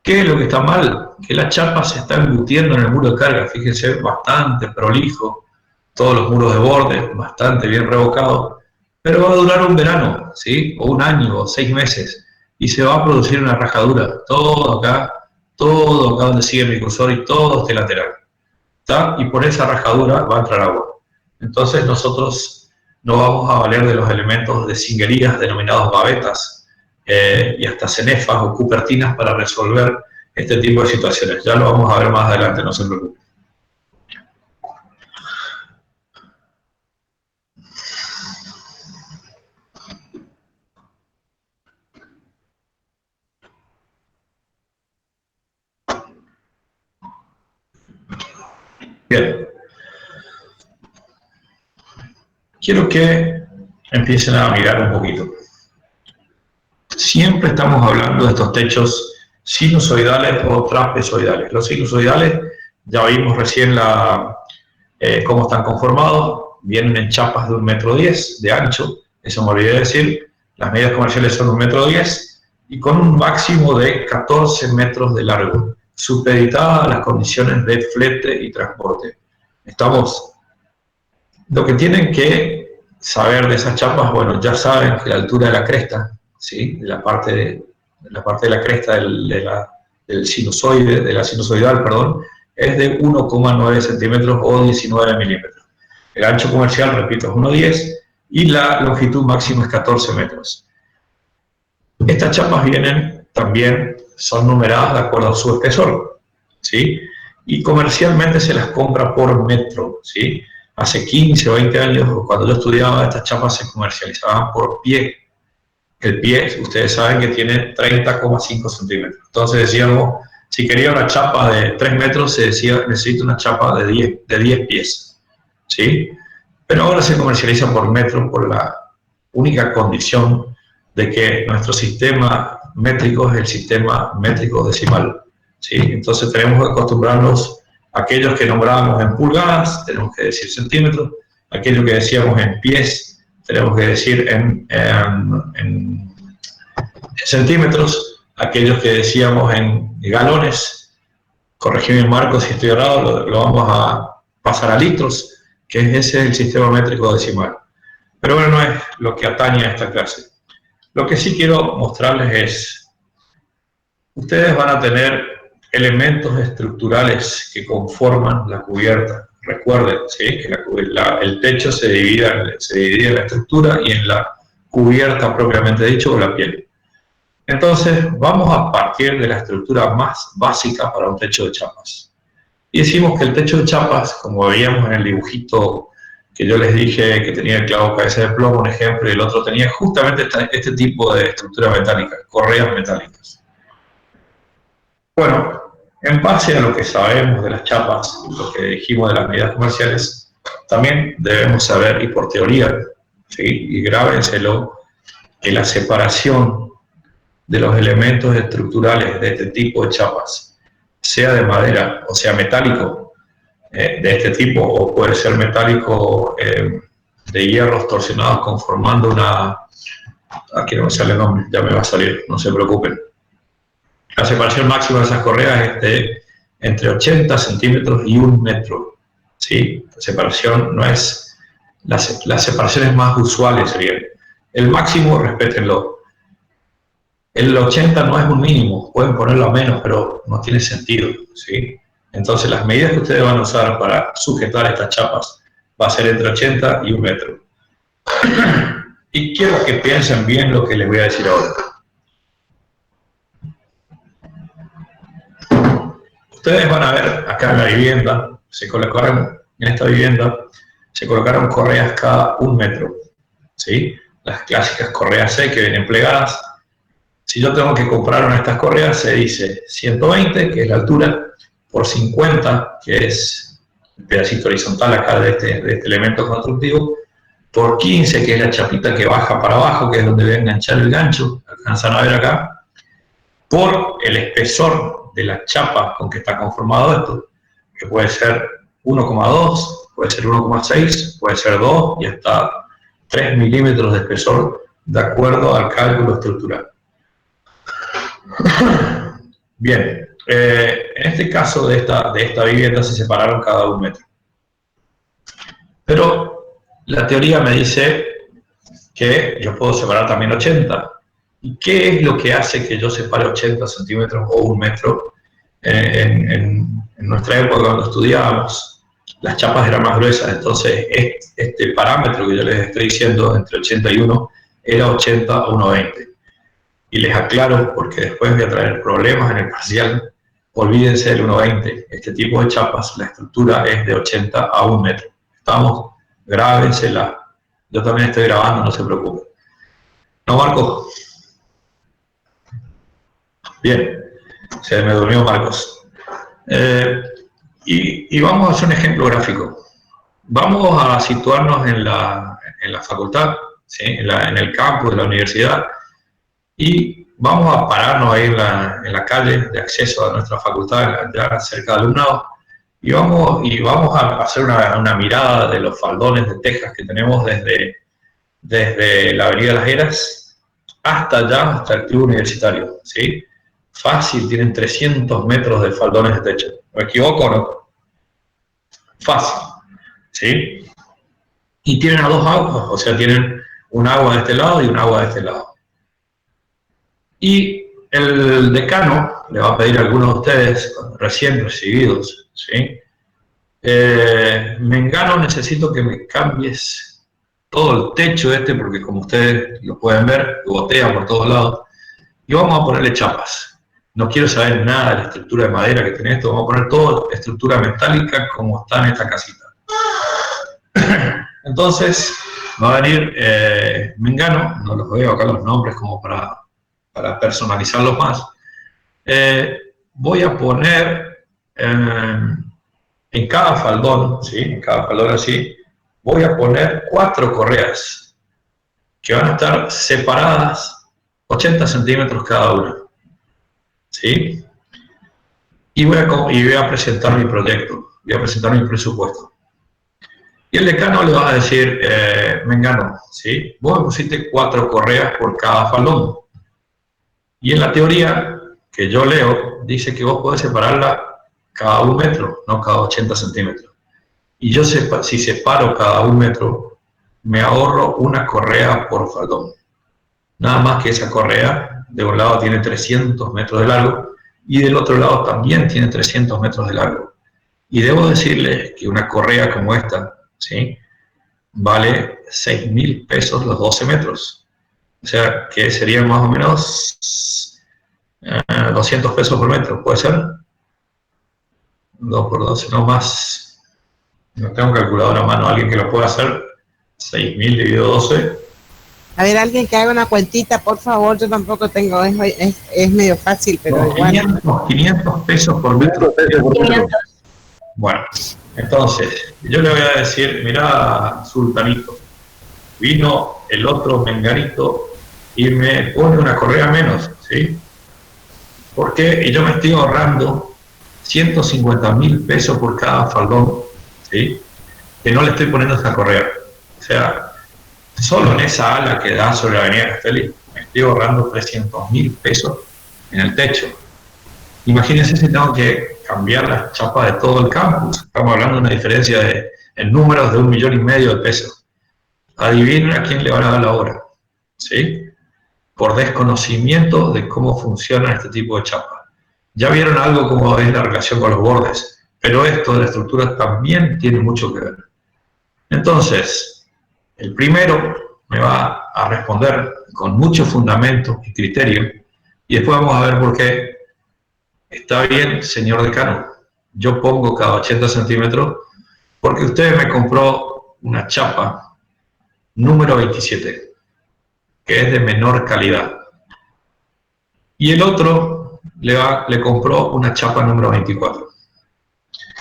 ¿Qué es lo que está mal? Que la chapa se está embutiendo en el muro de carga, fíjense, bastante prolijo, todos los muros de borde, bastante bien revocados, pero va a durar un verano, ¿sí? O un año, o 6 meses, y se va a producir una rajadura, todo acá donde sigue mi cursor y todo este lateral. ¿Está? Y por esa rajadura va a entrar agua. Entonces nosotros no vamos a valer de los elementos de zinguerías denominados babetas y hasta cenefas o cupertinas para resolver este tipo de situaciones. Ya lo vamos a ver más adelante, no se preocupen. Bien. Quiero que empiecen a mirar un poquito. Siempre estamos hablando de estos techos sinusoidales o trapezoidales. Los sinusoidales, ya vimos recién cómo están conformados, vienen en chapas de 1,10 m de ancho, eso me olvidé de decir, las medidas comerciales son 1,10 m, y con un máximo de 14 metros de largo, supeditada a las condiciones de flete y transporte. Estamos. Lo que tienen que saber de esas chapas, bueno, ya saben que la altura de la cresta, ¿sí? de la parte de la cresta del sinusoide, de la sinusoidal, perdón, es de 1,9 centímetros o 19 milímetros. El ancho comercial, repito, es 1,10 y la longitud máxima es 14 metros. Estas chapas vienen también, son numeradas de acuerdo a su espesor, ¿sí? Y comercialmente se las compra por metro, ¿sí? Hace 15 o 20 años, cuando yo estudiaba, estas chapas se comercializaban por pie. El pie, ustedes saben que tiene 30,5 centímetros. Entonces decíamos, si quería una chapa de 3 metros, se decía, necesito una chapa de 10 pies, ¿sí? Pero ahora se comercializa por metro por la única condición de que nuestro sistema métrico es el sistema métrico decimal, ¿sí? Entonces tenemos que acostumbrarnos a aquellos que nombrábamos en pulgadas, tenemos que decir centímetros, aquello que decíamos en pies, tenemos que decir en centímetros, aquellos que decíamos en galones, corregime Marcos si estoy errado, lo vamos a pasar a litros, que ese es el sistema métrico decimal. Pero bueno, no es lo que atañe a esta clase. Lo que sí quiero mostrarles es, ustedes van a tener elementos estructurales que conforman la cubierta. Recuerden, ¿sí? Que el techo se divide en la estructura y en la cubierta propiamente dicho, o la piel. Entonces, vamos a partir de la estructura más básica para un techo de chapas. Y decimos que el techo de chapas, como veíamos en el dibujito que yo les dije que tenía el clavo cabeza de plomo, un ejemplo, y el otro tenía justamente este tipo de estructura metálica, correas metálicas. Bueno, en base a lo que sabemos de las chapas, lo que dijimos de las medidas comerciales, también debemos saber, y por teoría, ¿sí? Y grábenselo, que la separación de los elementos estructurales de este tipo de chapas, sea de madera o sea metálico, de este tipo, o puede ser metálico de hierros torsionados conformando una... Aquí no me sale el nombre, ya me va a salir, no se preocupen. La separación máxima de esas correas es de entre 80 centímetros y 1 metro, ¿sí? La separación no es... Las separaciones más usuales serían. El máximo, respétenlo. El 80 no es un mínimo, pueden ponerlo a menos, pero no tiene sentido, ¿sí? Entonces, las medidas que ustedes van a usar para sujetar estas chapas va a ser entre 80 y 1 metro. Y quiero que piensen bien lo que les voy a decir ahora. Ustedes van a ver acá en la vivienda, en esta vivienda, se colocaron correas cada 1 metro, ¿sí? Las clásicas correas C que vienen plegadas. Si yo tengo que comprar una de estas correas, se dice 120, que es la altura, por 50, que es el pedacito horizontal acá de este elemento constructivo, por 15, que es la chapita que baja para abajo, que es donde voy a enganchar el gancho, alcanzan a ver acá, por el espesor de la chapa con que está conformado esto, que puede ser 1,2, puede ser 1,6, puede ser 2 y hasta 3 milímetros de espesor, de acuerdo al cálculo estructural. Bien. En este caso de esta vivienda se separaron cada 1 metro. Pero la teoría me dice que yo puedo separar también 80. ¿Y qué es lo que hace que yo separe 80 centímetros o 1 metro? En nuestra época, cuando estudiábamos, las chapas eran más gruesas, entonces este parámetro que yo les estoy diciendo, entre 80 y 1, era 80 a 1,20. Y les aclaro, porque después voy a traer problemas en el parcial. Olvídense del 1,20. Este tipo de chapas, la estructura es de 80 a 1 metro. ¿Estamos? Grábensela. Yo también estoy grabando, no se preocupen. ¿No, Marco? Bien. Se me durmió Marcos. Y vamos a hacer un ejemplo gráfico. Vamos a situarnos en la facultad, ¿sí? en el campus de la universidad, y vamos a pararnos ahí en la calle de acceso a nuestra facultad, ya cerca del alumnado, y vamos a hacer una mirada de los faldones de tejas que tenemos desde la avenida Las Heras hasta allá, hasta el club universitario, ¿sí? Fácil, tienen 300 metros de faldones de techo. ¿Me equivoco o no? Fácil, ¿sí? Y tienen a dos aguas, o sea, tienen un agua de este lado y un agua de este lado. Y el decano le va a pedir a algunos de ustedes, recién recibidos, ¿sí? Mengano, necesito que me cambies todo el techo porque como ustedes lo pueden ver, gotea por todos lados, y vamos a ponerle chapas. No quiero saber nada de la estructura de madera que tiene esto, vamos a poner toda estructura metálica como está en esta casita. Entonces, va a venir Mengano, no los veo acá los nombres como para personalizarlos más. Voy a poner en cada faldón, ¿sí? En cada faldón así, voy a poner 4 correas que van a estar separadas 80 centímetros cada una, ¿sí? Y voy a presentar mi proyecto, voy a presentar mi presupuesto. Y el decano le va a decir, Mengano, ¿sí? Vos me pusiste 4 correas por cada faldón. Y en la teoría que yo leo, dice que vos podés separarla cada 1 metro, no cada 80 centímetros. Y yo si separo cada 1 metro, me ahorro una correa por faldón. Nada más que esa correa, de un lado tiene 300 metros de largo, y del otro lado también tiene 300 metros de largo. Y debo decirles que una correa como esta, ¿sí? Vale 6.000 pesos los 12 metros. O sea, que serían más o menos 200 pesos por metro, ¿puede ser? 2 por 12, no más. No tengo calculadora a mano, alguien que lo pueda hacer. 6.000 dividido 12. A ver, alguien que haga una cuentita, por favor. Yo tampoco tengo, es medio fácil, pero no, igual. 500 pesos por metro. 500. Bueno, entonces, yo le voy a decir, mirá, Sultanito, vino el otro Menganito y me pone una correa menos, ¿sí? Porque yo me estoy ahorrando 150.000 pesos por cada faldón, ¿sí? Que no le estoy poniendo esa correa. O sea, solo en esa ala que da sobre la avenida Castelli, me estoy ahorrando 300.000 pesos en el techo. Imagínense si tengo que cambiar las chapas de todo el campus. Estamos hablando de una diferencia en números de 1,5 millones de pesos. Adivinen a quién le van a dar la obra, ¿sí? Por desconocimiento de cómo funciona este tipo de chapa. Ya vieron algo como es la relación con los bordes, pero esto de la estructura también tiene mucho que ver. Entonces, el primero me va a responder con mucho fundamento y criterio, y después vamos a ver por qué. Está bien, señor decano, yo pongo cada 80 centímetros porque usted me compró una chapa número 27, que es de menor calidad. Y el otro le compró una chapa número 24.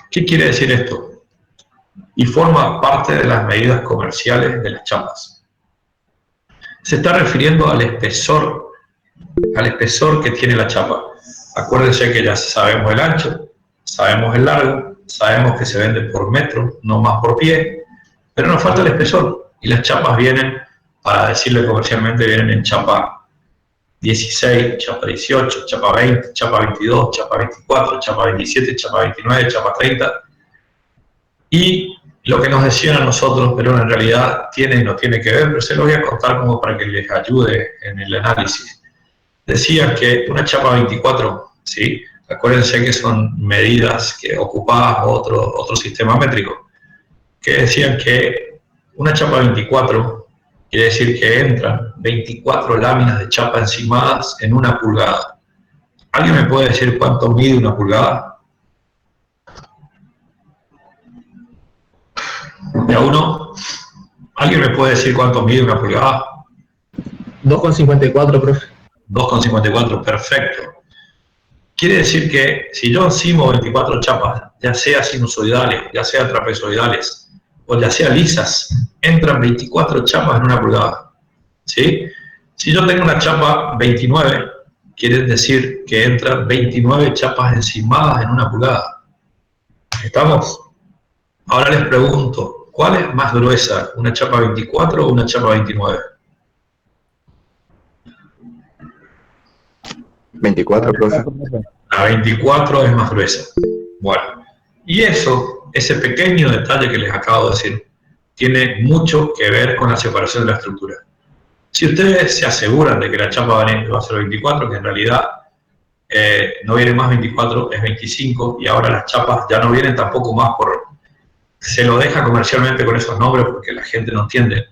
¿Qué quiere decir esto? Y forma parte de las medidas comerciales de las chapas. Se está refiriendo al espesor que tiene la chapa. Acuérdense que ya sabemos el ancho, sabemos el largo, sabemos que se vende por metro, no más por pie, pero nos falta el espesor. Y las chapas vienen, para decirle comercialmente, vienen en chapa 16, chapa 18, chapa 20, chapa 22, chapa 24, chapa 27, chapa 29, chapa 30. Y lo que nos decían a nosotros, pero en realidad tiene y no tiene que ver, pero se lo voy a contar como para que les ayude en el análisis. Decían que una chapa 24, ¿sí? Acuérdense que son medidas que ocupaban otro sistema métrico, que decían que una chapa 24 quiere decir que entran 24 láminas de chapa encimadas en 1 pulgada. ¿Alguien me puede decir cuánto mide 1 pulgada? ¿De a uno? ¿Alguien me puede decir cuánto mide 1 pulgada? 2,54, profe. 2,54, perfecto. Quiere decir que si yo encimo 24 chapas, ya sea sinusoidales, ya sea trapezoidales, o ya sea lisas, entran 24 chapas en 1 pulgada, ¿sí? Si yo tengo una chapa 29, quiere decir que entran 29 chapas encimadas en 1 pulgada. ¿Estamos? Ahora les pregunto, ¿cuál es más gruesa, una chapa 24 o una chapa 29? 24, profe. La 24 es más gruesa. Bueno, y eso, ese pequeño detalle que les acabo de decir, tiene mucho que ver con la separación de la estructura. Si ustedes se aseguran de que la chapa va a ser 24, que en realidad no viene más 24, es 25, y ahora las chapas ya no vienen tampoco más se lo deja comercialmente con esos nombres porque la gente no entiende,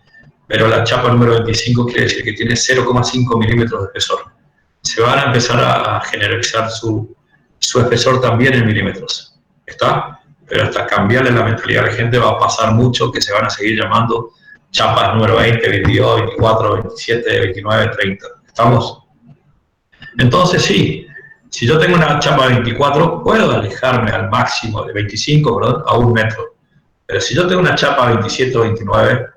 pero la chapa número 25 quiere decir que tiene 0,5 milímetros de espesor. Se van a empezar a generalizar su espesor también en milímetros, ¿está? Pero hasta cambiarle la mentalidad a la gente va a pasar mucho, que se van a seguir llamando chapas número 20, 22, 24, 27, 29, 30. ¿Estamos? Entonces sí, si yo tengo una chapa de 24, puedo alejarme al máximo de 25, perdón, a 1 metro. Pero si yo tengo una chapa 27 o 29,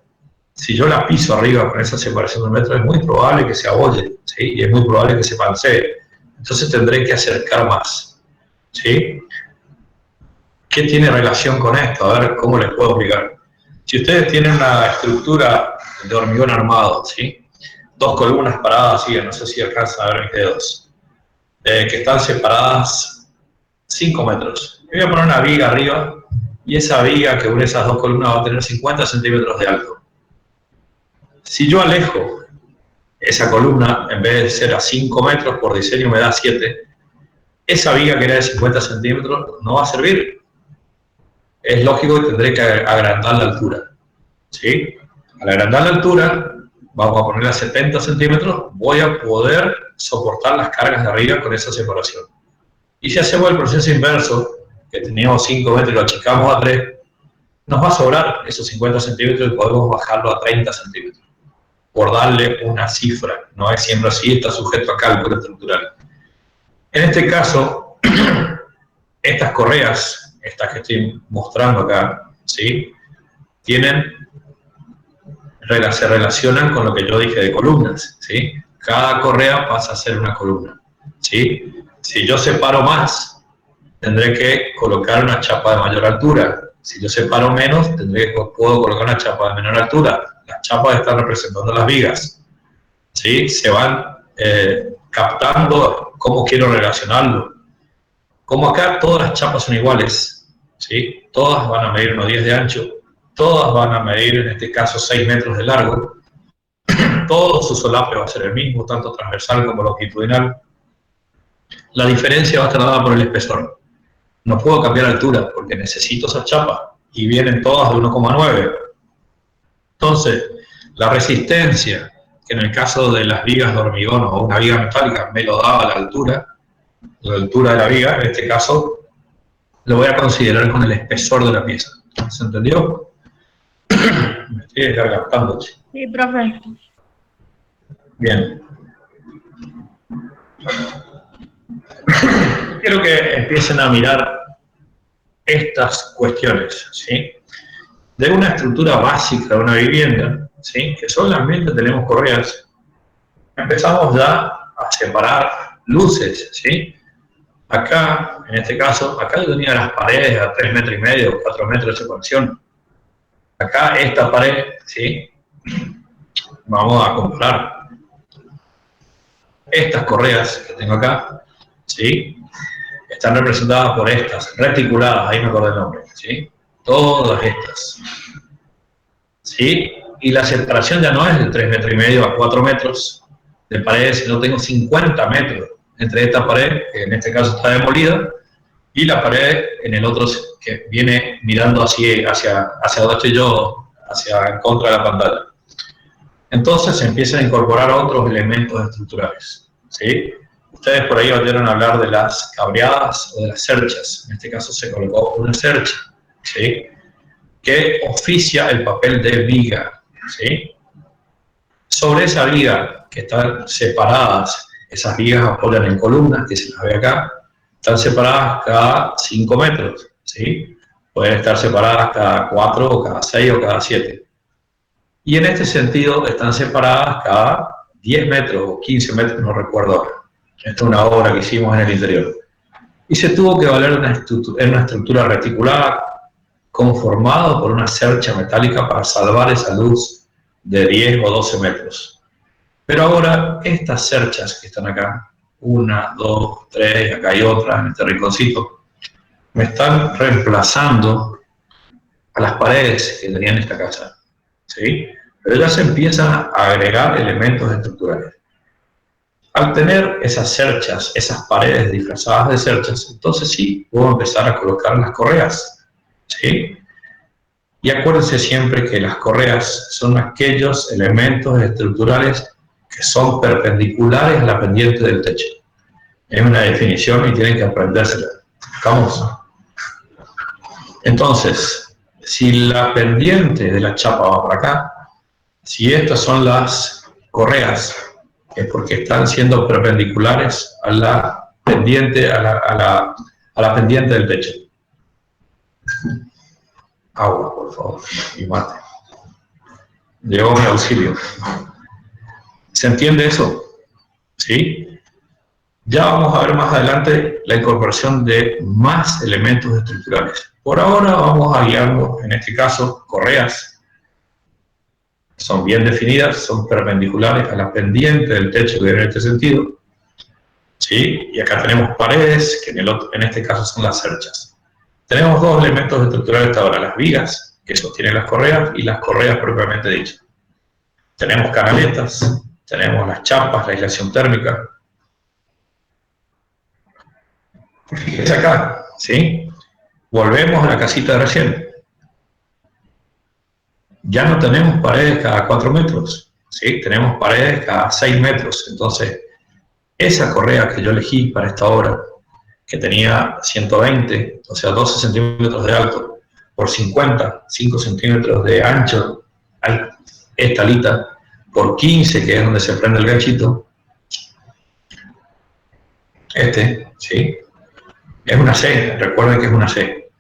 si yo la piso arriba con esa separación de 1 metro, es muy probable que se abolle, ¿sí? Y es muy probable que se pancee. Entonces tendré que acercar más, ¿sí? ¿Qué tiene relación con esto? A ver, ¿cómo les puedo explicar? Si ustedes tienen una estructura de hormigón armado, ¿sí? 2 columnas paradas, así, no sé si alcanzan a ver mis dedos, que están separadas 5 metros. Yo voy a poner una viga arriba, y esa viga que une esas 2 columnas va a tener 50 centímetros de alto. Si yo alejo esa columna, en vez de ser a 5 metros, por diseño me da 7, esa viga que era de 50 centímetros no va a servir. Es lógico que tendré que agrandar la altura, ¿sí? Al agrandar la altura, vamos a ponerla a 70 centímetros, voy a poder soportar las cargas de arriba con esa separación. Y si hacemos el proceso inverso, que teníamos 5 metros y lo achicamos a 3, nos va a sobrar esos 50 centímetros y podemos bajarlo a 30 centímetros, por darle una cifra. No es siempre así, está sujeto a cálculo estructural. En este caso, estas correas, estas que estoy mostrando acá, ¿sí? Se relacionan con lo que yo dije de columnas, ¿sí? Cada correa pasa a ser una columna, ¿sí? Si yo separo más, tendré que colocar una chapa de mayor altura. Si yo separo menos, puedo colocar una chapa de menor altura. Las chapas están representando las vigas, ¿sí? Se van captando cómo quiero relacionarlo. Como acá todas las chapas son iguales, ¿sí? Todas van a medir 1,10 de ancho, todas van a medir, en este caso, 6 metros de largo. Todo su solape va a ser el mismo, tanto transversal como longitudinal. La diferencia va a estar dada por el espesor. No puedo cambiar altura porque necesito esa chapa y vienen todas de 1,9. Entonces, la resistencia, que en el caso de las vigas de hormigón o una viga metálica me lo daba la altura de la viga, en este caso, lo voy a considerar con el espesor de la pieza. ¿Se entendió? Me estoy desgargantando. Sí, profe. Bien. Quiero que empiecen a mirar estas cuestiones, ¿sí? De una estructura básica de una vivienda, ¿sí? Que solamente tenemos correas, empezamos ya a separar luces, ¿sí? Acá, en este caso, acá yo tenía las paredes a 3,5 metros, 4 metros de separación. Acá esta pared, ¿sí? Vamos a comparar. Estas correas que tengo acá, ¿sí? Están representadas por estas, reticuladas, ahí me acuerdo el nombre, ¿sí? Todas estas, ¿sí? Y la separación ya no es de 3,5 metros a 4 metros de pared, sino tengo 50 metros entre esta pared, que en este caso está demolida, y la pared en el otro que viene mirando hacia donde estoy yo, en contra de la pantalla. Entonces se empiezan a incorporar otros elementos estructurales, ¿sí? Ustedes por ahí oyeron hablar de las cabreadas o de las cerchas. En este caso se colocó una cercha, ¿sí? Que oficia el papel de viga, ¿sí? Sobre esa viga que están separadas, esas vigas apoyan en columnas, que se las ve acá, están separadas cada 5 metros, ¿sí? Pueden estar separadas cada 4 o cada 6 o cada 7. Y en este sentido están separadas cada 10 metros o 15 metros, no recuerdo ahora. Esta es una obra que hicimos en el interior. Y se tuvo que valer en una estructura reticulada conformada por una cercha metálica para salvar esa luz de 10 o 12 metros. Pero ahora estas cerchas que están acá una, dos, tres, acá hay otra en este rinconcito, me están reemplazando a las paredes que tenían esta casa, ¿sí? Pero ya se empiezan a agregar elementos estructurales. Al tener esas cerchas, esas paredes disfrazadas de cerchas, entonces sí, puedo empezar a colocar las correas, ¿sí? Y acuérdense siempre que las correas son aquellos elementos estructurales que son perpendiculares a la pendiente del techo. Es una definición y tienen que aprendérsela. Vamos. Entonces, si la pendiente de la chapa va para acá, si estas son las correas, es porque están siendo perpendiculares a la pendiente, a la pendiente del techo. Agua, por favor, y mate. Llegó mi auxilio. ¿Se entiende eso? ¿Sí? Ya vamos a ver más adelante la incorporación de más elementos estructurales. Por ahora vamos a guiarnos, en este caso, correas. Son bien definidas, son perpendiculares a la pendiente del techo que viene en este sentido. ¿Sí? Y acá tenemos paredes, que en este caso son las cerchas. Tenemos dos elementos estructurales hasta ahora, las vigas, que sostienen las correas, y las correas propiamente dichas. Tenemos canaletas, tenemos las chapas, la aislación térmica. Fíjense acá, ¿sí? Volvemos a la casita de recién. Ya no tenemos paredes cada 4 metros, ¿sí? Tenemos paredes cada 6 metros. Entonces, esa correa que yo elegí para esta obra, que tenía 120, o sea, 12 centímetros de alto, por 50, 5 centímetros de ancho, esta alita, por 15, que es donde se prende el ganchito, ¿sí? Es una C, recuerden que es una C.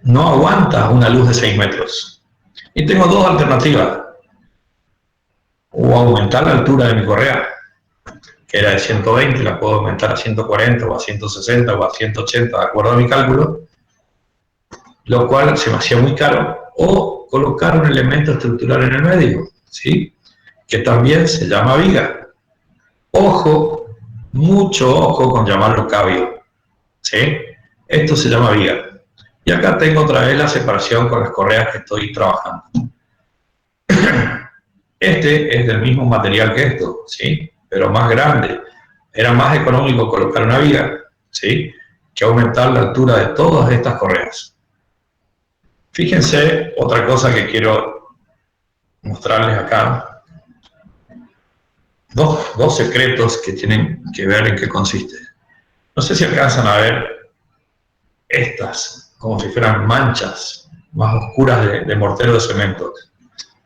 No aguanta una luz de 6 metros. Y tengo dos alternativas. O aumentar la altura de mi correa, que era de 120, la puedo aumentar a 140 o a 160 o a 180, de acuerdo a mi cálculo, lo cual se me hacía muy caro, o colocar un elemento estructural en el medio, ¿sí? Que también se llama viga. Ojo, mucho ojo con llamarlo cabio, ¿sí? Esto se llama viga. Y acá tengo otra vez la separación con las correas que estoy trabajando. Este es del mismo material que esto, ¿sí? Pero más grande. Era más económico colocar una viga, ¿sí? Que aumentar la altura de todas estas correas. Fíjense otra cosa que quiero mostrarles acá. Dos secretos que tienen que ver en qué consiste. No sé si alcanzan a ver estas, como si fueran manchas más oscuras de mortero de cemento,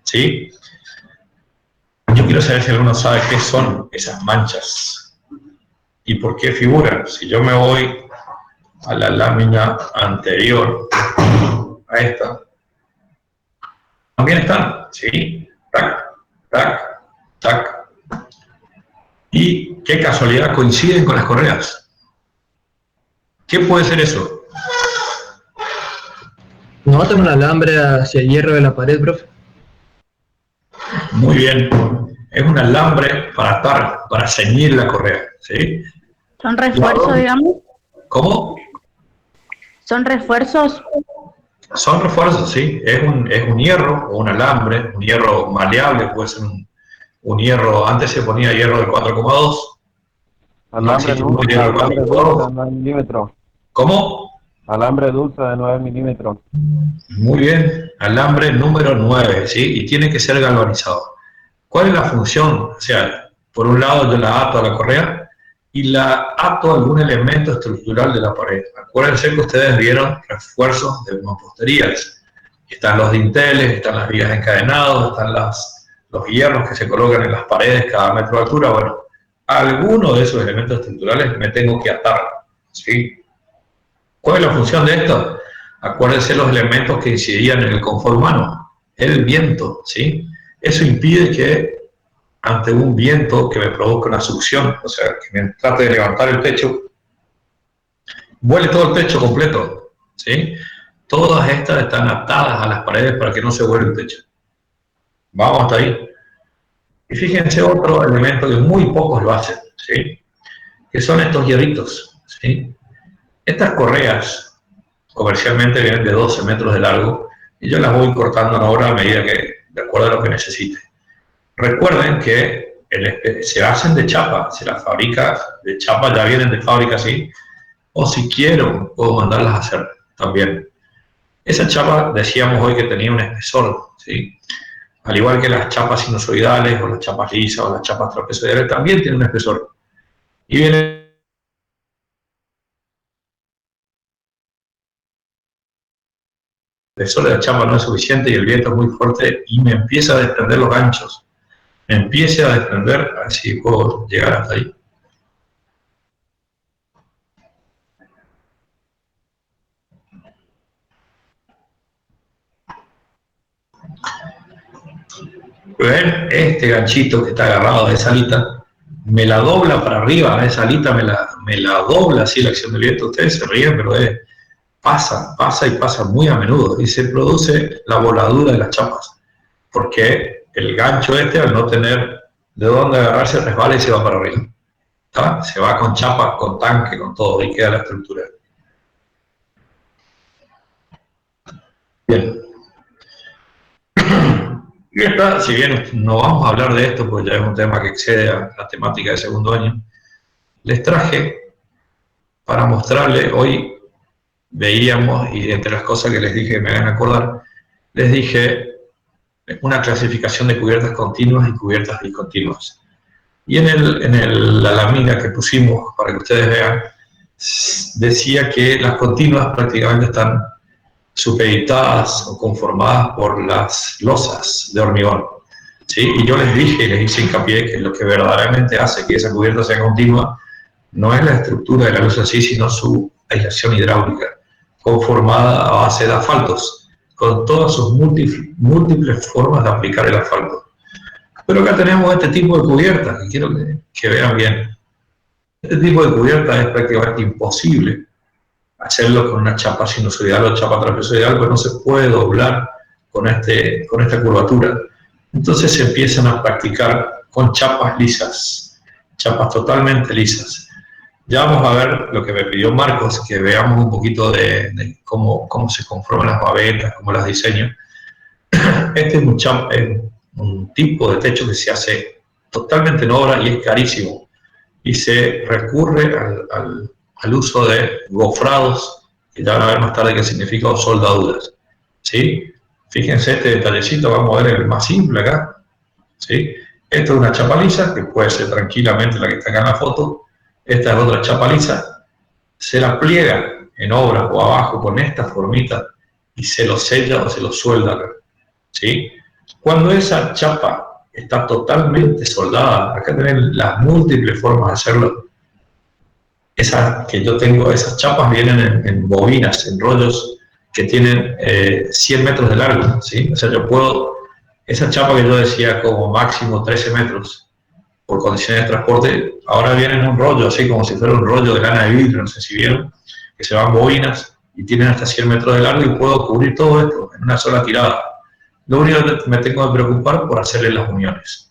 ¿sí? Yo quiero saber si alguno sabe qué son esas manchas y por qué figuran. Si yo me voy a la lámina anterior a esta, también están, ¿sí? Tac, tac, tac. Y qué casualidad, coinciden con las correas. ¿Qué puede ser eso? ¿No tengo un alambre hacia el hierro de la pared, profe? Muy bien. Es un alambre para atar, para ceñir la correa, ¿sí? ¿Son refuerzos, digamos? ¿Cómo? ¿Son refuerzos? Son refuerzos, sí. Es un hierro o un alambre, un hierro maleable, puede ser un hierro, antes se ponía hierro de 4,2. Alambre dulce de 9 milímetros. ¿Cómo? Alambre dulce de 9 milímetros. Muy bien, alambre número 9, ¿sí? Y tiene que ser galvanizado. ¿Cuál es la función? O sea, por un lado yo la ato a la correa y la ato a algún elemento estructural de la pared. Acuérdense que ustedes vieron refuerzos de mamposterías. Están los dinteles, están las vigas encadenadas, están los hierros que se colocan en las paredes cada metro de altura. Bueno, a alguno de esos elementos estructurales me tengo que atar, ¿sí? ¿Cuál es la función de esto? Acuérdense los elementos que incidían en el confort humano. El viento, ¿sí? Eso impide que ante un viento que me provoque una succión, o sea, que me trate de levantar el techo, vuele todo el techo completo, ¿sí? Todas estas están atadas a las paredes para que no se vuele el techo. Vamos hasta ahí. Y fíjense otro elemento que muy pocos lo hacen, ¿sí? Que son estos hierritos, ¿sí? Estas correas comercialmente vienen de 12 metros de largo y yo las voy cortando ahora a medida que, de acuerdo a lo que necesite. Recuerden que se hacen de chapa, se las fabrica de chapa, ya vienen de fábrica así, o si quiero puedo mandarlas a hacer también. Esa chapa decíamos hoy que tenía un espesor, ¿sí? Al igual que las chapas sinusoidales o las chapas lisas o las chapas trapezoidales también tienen un espesor. Y viene el espesor de la chapa no es suficiente y el viento es muy fuerte y me empieza a desprender los ganchos. Me empiece a desprender, a ver si puedo llegar hasta ahí. ¿Ven? Este ganchito que está agarrado a esa alita, me la dobla para arriba, a esa alita me la dobla así la acción del viento. Ustedes se ríen, pero pasa y pasa muy a menudo y se produce la voladura de las chapas, porque el gancho este, al no tener de dónde agarrarse, resbala y se va para arriba. ¿Está? Se va con chapas, con tanque, con todo, y queda la estructura. Bien. Y esta, si bien no vamos a hablar de esto, pues ya es un tema que excede a la temática de segundo año, les traje para mostrarles, hoy veíamos, y entre las cosas que les dije que me hagan acordar, les dije una clasificación de cubiertas continuas y cubiertas discontinuas. Y en la lámina que pusimos, para que ustedes vean, decía que las continuas prácticamente están supeditadas o conformadas por las losas de hormigón, ¿sí? Y yo les dije, les hice hincapié que lo que verdaderamente hace que esa cubierta sea continua no es la estructura de la losa en sí, sino su aislación hidráulica, conformada a base de asfaltos, con todas sus múltiples formas de aplicar el asfalto. Pero acá tenemos este tipo de cubiertas, que quiero que vean bien. Este tipo de cubierta es prácticamente imposible hacerlo con una chapa sinusoidal o chapa trapezoidal, pues no se puede doblar con esta curvatura. Entonces se empiezan a practicar con chapas lisas, chapas totalmente lisas. Ya vamos a ver lo que me pidió Marcos, que veamos un poquito de cómo se conforman las babetas, cómo las diseño. Este es un tipo de techo que se hace totalmente en obra y es carísimo. Y se recurre al uso de gofrados, que ya van a ver más tarde qué significa, o soldaduras, ¿sí? Fíjense este detallecito, vamos a ver el más simple acá, ¿sí? Esta es una chapa lisa, que puede ser tranquilamente la que está acá en la foto. Esta es otra chapa lisa, se la pliega en obra o abajo con esta formita y se lo sella o se lo suelda acá, ¿sí? Cuando esa chapa está totalmente soldada, acá tienen las múltiples formas de hacerlo. Esas que yo tengo, esas chapas vienen en bobinas, en rollos que tienen 100 metros de largo, ¿sí? O sea, yo puedo, esa chapa que yo decía como máximo 13 metros por condiciones de transporte, ahora viene en un rollo, así como si fuera un rollo de lana de vidrio, no sé si vieron, que se van bobinas y tienen hasta 100 metros de largo y puedo cubrir todo esto en una sola tirada. Lo único que me tengo que preocupar por hacerle las uniones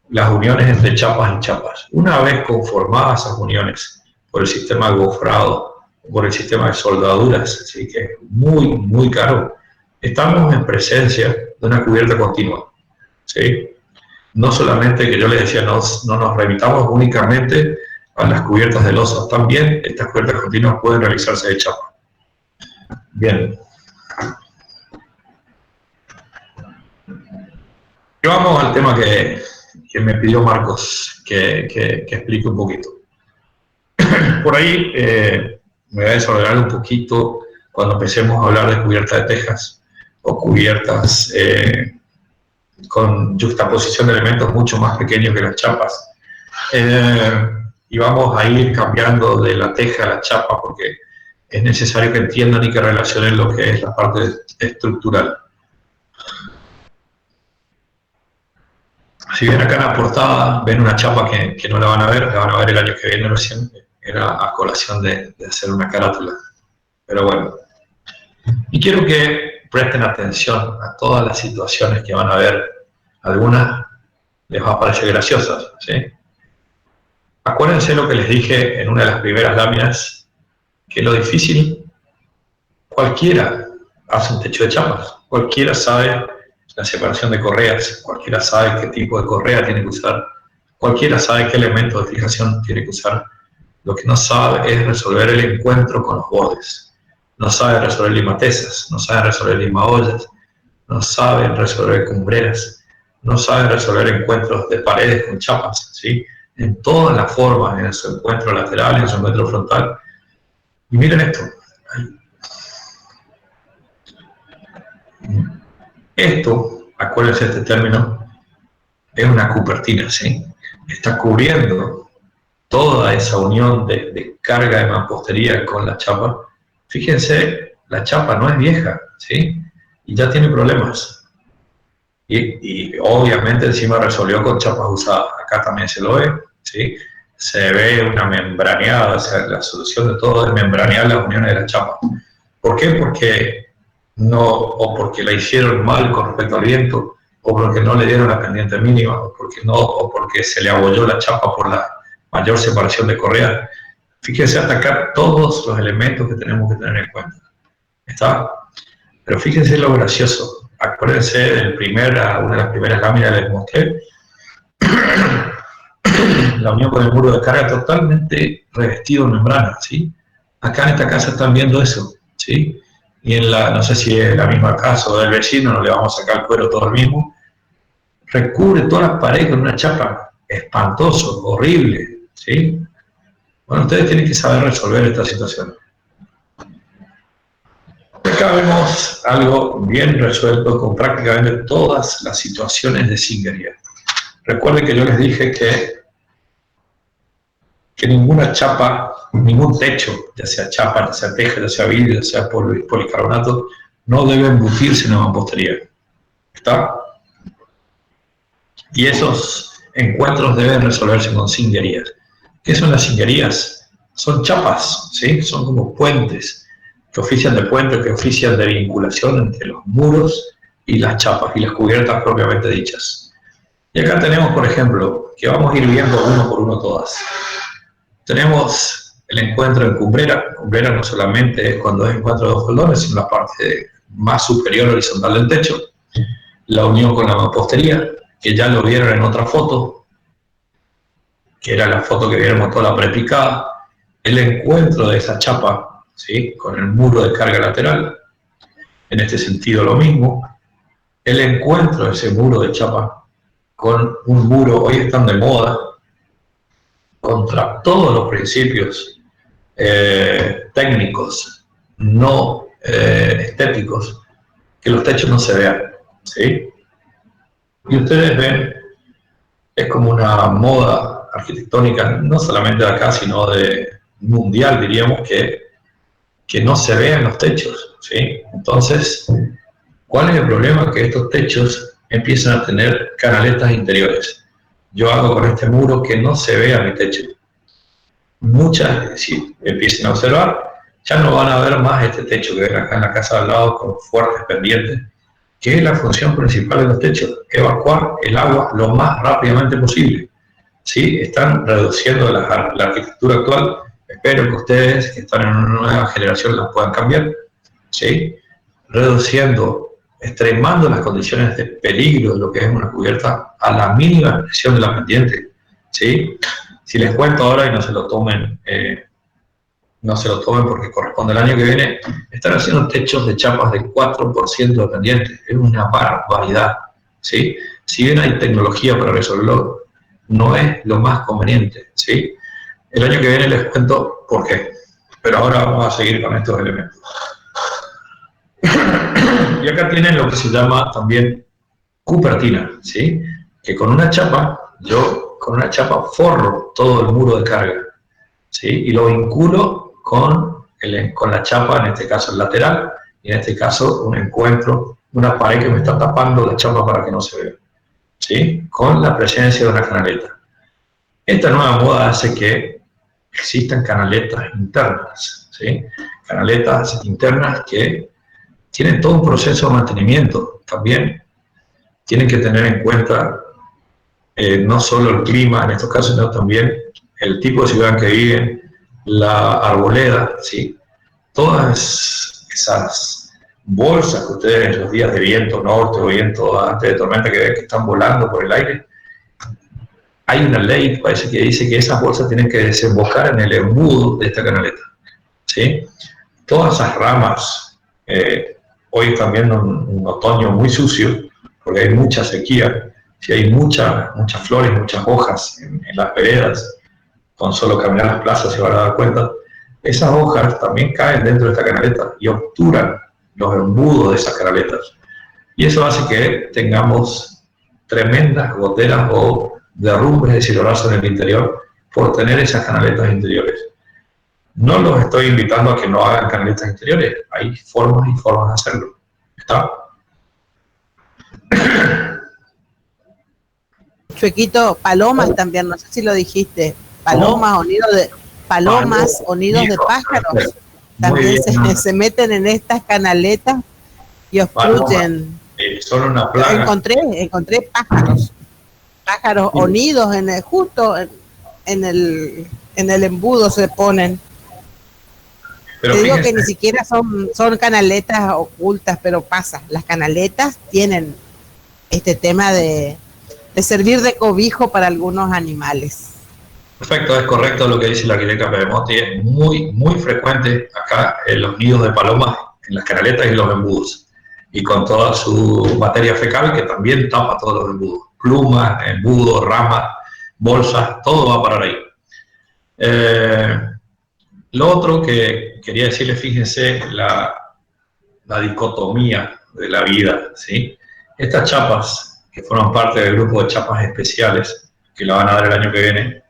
entre chapas y chapas. Una vez conformadas esas uniones por el sistema de gofrado, por el sistema de soldaduras, así que es muy, muy caro, estamos en presencia de una cubierta continua, ¿sí? No solamente, que yo les decía, no nos remitamos únicamente a las cubiertas de losa, también estas cubiertas continuas pueden realizarse de chapa. Bien. Y vamos al tema que me pidió Marcos que explique un poquito. Por ahí me voy a desarrollar un poquito cuando empecemos a hablar de cubiertas de tejas o cubiertas con juxtaposición de elementos mucho más pequeños que las chapas. Y vamos a ir cambiando de la teja a la chapa porque es necesario que entiendan y que relacionen lo que es la parte estructural. Si ven acá en la portada, ven una chapa que no la van a ver el año que viene recién, era a colación de hacer una carátula. Pero bueno. Y quiero que presten atención a todas las situaciones que van a ver, algunas les va a parecer graciosas, ¿sí? Acuérdense lo que les dije en una de las primeras láminas, que lo difícil, cualquiera hace un techo de chapas, cualquiera sabe la separación de correas, cualquiera sabe qué tipo de correa tiene que usar, cualquiera sabe qué elemento de fijación tiene que usar. Lo que no sabe es resolver el encuentro con los bordes. No sabe resolver limatezas, no sabe resolver limaollas, no sabe resolver cumbreras, no sabe resolver encuentros de paredes con chapas, ¿sí? En todas las formas, en su encuentro lateral, en su encuentro frontal. Y miren esto. Esto, acuérdense de este término, es una cupertina, ¿sí? Está cubriendo toda esa unión de carga de mampostería con la chapa. Fíjense, la chapa no es vieja, ¿sí? Y ya tiene problemas. Y obviamente encima resolvió con chapas usadas. Acá también se lo ve, ¿sí? Se ve una membraneada, o sea, la solución de todo es membranear las uniones de la chapa. ¿Por qué? Porque porque la hicieron mal con respecto al viento, o porque no le dieron la pendiente mínima, o porque se le abolló la chapa por la mayor separación de correa. Fíjense hasta acá todos los elementos que tenemos que tener en cuenta. ¿Está? Pero fíjense lo gracioso. Acuérdense una de las primeras láminas que les mostré. La unión con el muro de carga totalmente revestido en membrana, ¿sí? Acá en esta casa están viendo eso, ¿sí? Y no sé si es la misma casa o del vecino, no le vamos a sacar el cuero todo el mismo. Recubre todas las paredes con una chapa espantoso, horrible, ¿sí? Bueno, ustedes tienen que saber resolver esta situación. Acá vemos algo bien resuelto con prácticamente todas las situaciones de singlería. Recuerden que yo les dije que ninguna chapa, ningún techo, ya sea chapa, ya sea teja, ya sea vidrio, ya sea policarbonato, no debe embutirse en la mampostería. ¿Está? Y esos encuentros deben resolverse con cinguerías. ¿Qué son las cinguerías? Son chapas, ¿sí? Son como puentes que ofician de puente, que ofician de vinculación entre los muros y las chapas y las cubiertas propiamente dichas. Y acá tenemos, por ejemplo, que vamos a ir viendo uno por uno todas. Tenemos el encuentro en cumbrera. Cumbrera no solamente es cuando es encuentro de dos faldones, sino la parte más superior horizontal del techo. La unión con la mampostería, que ya lo vieron en otra foto, que era la foto que vieron toda la prepicada. El encuentro de esa chapa, ¿sí? Con el muro de carga lateral. En este sentido lo mismo. El encuentro de ese muro de chapa con un muro, hoy están de moda, contra todos los principios técnicos, no estéticos, que los techos no se vean, ¿sí? Y ustedes ven, es como una moda arquitectónica, no solamente de acá, sino de mundial, diríamos, que no se vean los techos, ¿sí? Entonces, ¿cuál es el problema? Que estos techos empiezan a tener canaletas interiores. Yo hago con este muro que no se vea mi techo. Muchas, si empiecen a observar, ya no van a ver más este techo que ven acá en la casa al lado con fuertes pendientes, que es la función principal de los techos, evacuar el agua lo más rápidamente posible. ¿Sí? Están reduciendo la arquitectura actual. Espero que ustedes, que están en una nueva generación, la puedan cambiar. ¿Sí? Reduciendo, extremando las condiciones de peligro de lo que es una cubierta a la mínima expresión de la pendiente, ¿sí? Si les cuento ahora y no se lo tomen porque corresponde al año que viene, están haciendo techos de chapas de 4% de pendiente. Es una barbaridad, ¿sí? Si bien hay tecnología para resolverlo, no es lo más conveniente, ¿sí? El año que viene les cuento por qué, pero ahora vamos a seguir con estos elementos. Y acá tienen lo que se llama también cupertina, ¿sí? Que con una chapa, yo con una chapa forro todo el muro de carga, ¿sí? Y lo vinculo con la chapa, en este caso el lateral, y en este caso un encuentro, una pared que me está tapando la chapa para que no se vea, ¿sí? Con la presencia de una canaleta. Esta nueva moda hace que existan canaletas internas, ¿sí? Canaletas internas que tienen todo un proceso de mantenimiento. También tienen que tener en cuenta no solo el clima en estos casos, sino también el tipo de ciudad en que viven, la arboleda, ¿sí? Todas esas bolsas que ustedes los días de viento norte o viento antes de tormenta que ven que están volando por el aire, hay una ley, parece que dice que esas bolsas tienen que desembocar en el embudo de esta canaleta, ¿sí? Todas esas ramas, hoy están viendo un otoño muy sucio, porque hay mucha sequía, si hay muchas flores, muchas hojas en las veredas, con solo caminar las plazas se van a dar cuenta, esas hojas también caen dentro de esta canaleta y obturan los embudos de esas canaletas. Y eso hace que tengamos tremendas goteras o derrumbes de cielo en el interior por tener esas canaletas interiores. No los estoy invitando a que no hagan canaletas interiores, hay formas y formas de hacerlo. ¿Está? Chuequito, palomas también, no sé si lo dijiste. Palomas o nidos de pájaros también se meten en estas canaletas y obstruyen. Son una plaga. Encontré pájaros o nidos justo en el embudo se ponen. Pero te digo que ni siquiera son canaletas ocultas, pero pasa. Las canaletas tienen este tema de servir de cobijo para algunos animales. Perfecto, es correcto lo que dice la arquitecta Pedemonte. Es muy frecuente acá en los nidos de palomas, en las canaletas y los embudos. Y con toda su materia fecal que también tapa todos los embudos. Plumas, embudos, ramas, bolsas, todo va a parar ahí. Lo otro que quería decirles, fíjense la dicotomía de la vida, ¿sí? Estas chapas, que forman parte del grupo de chapas especiales, que la van a dar el año que viene,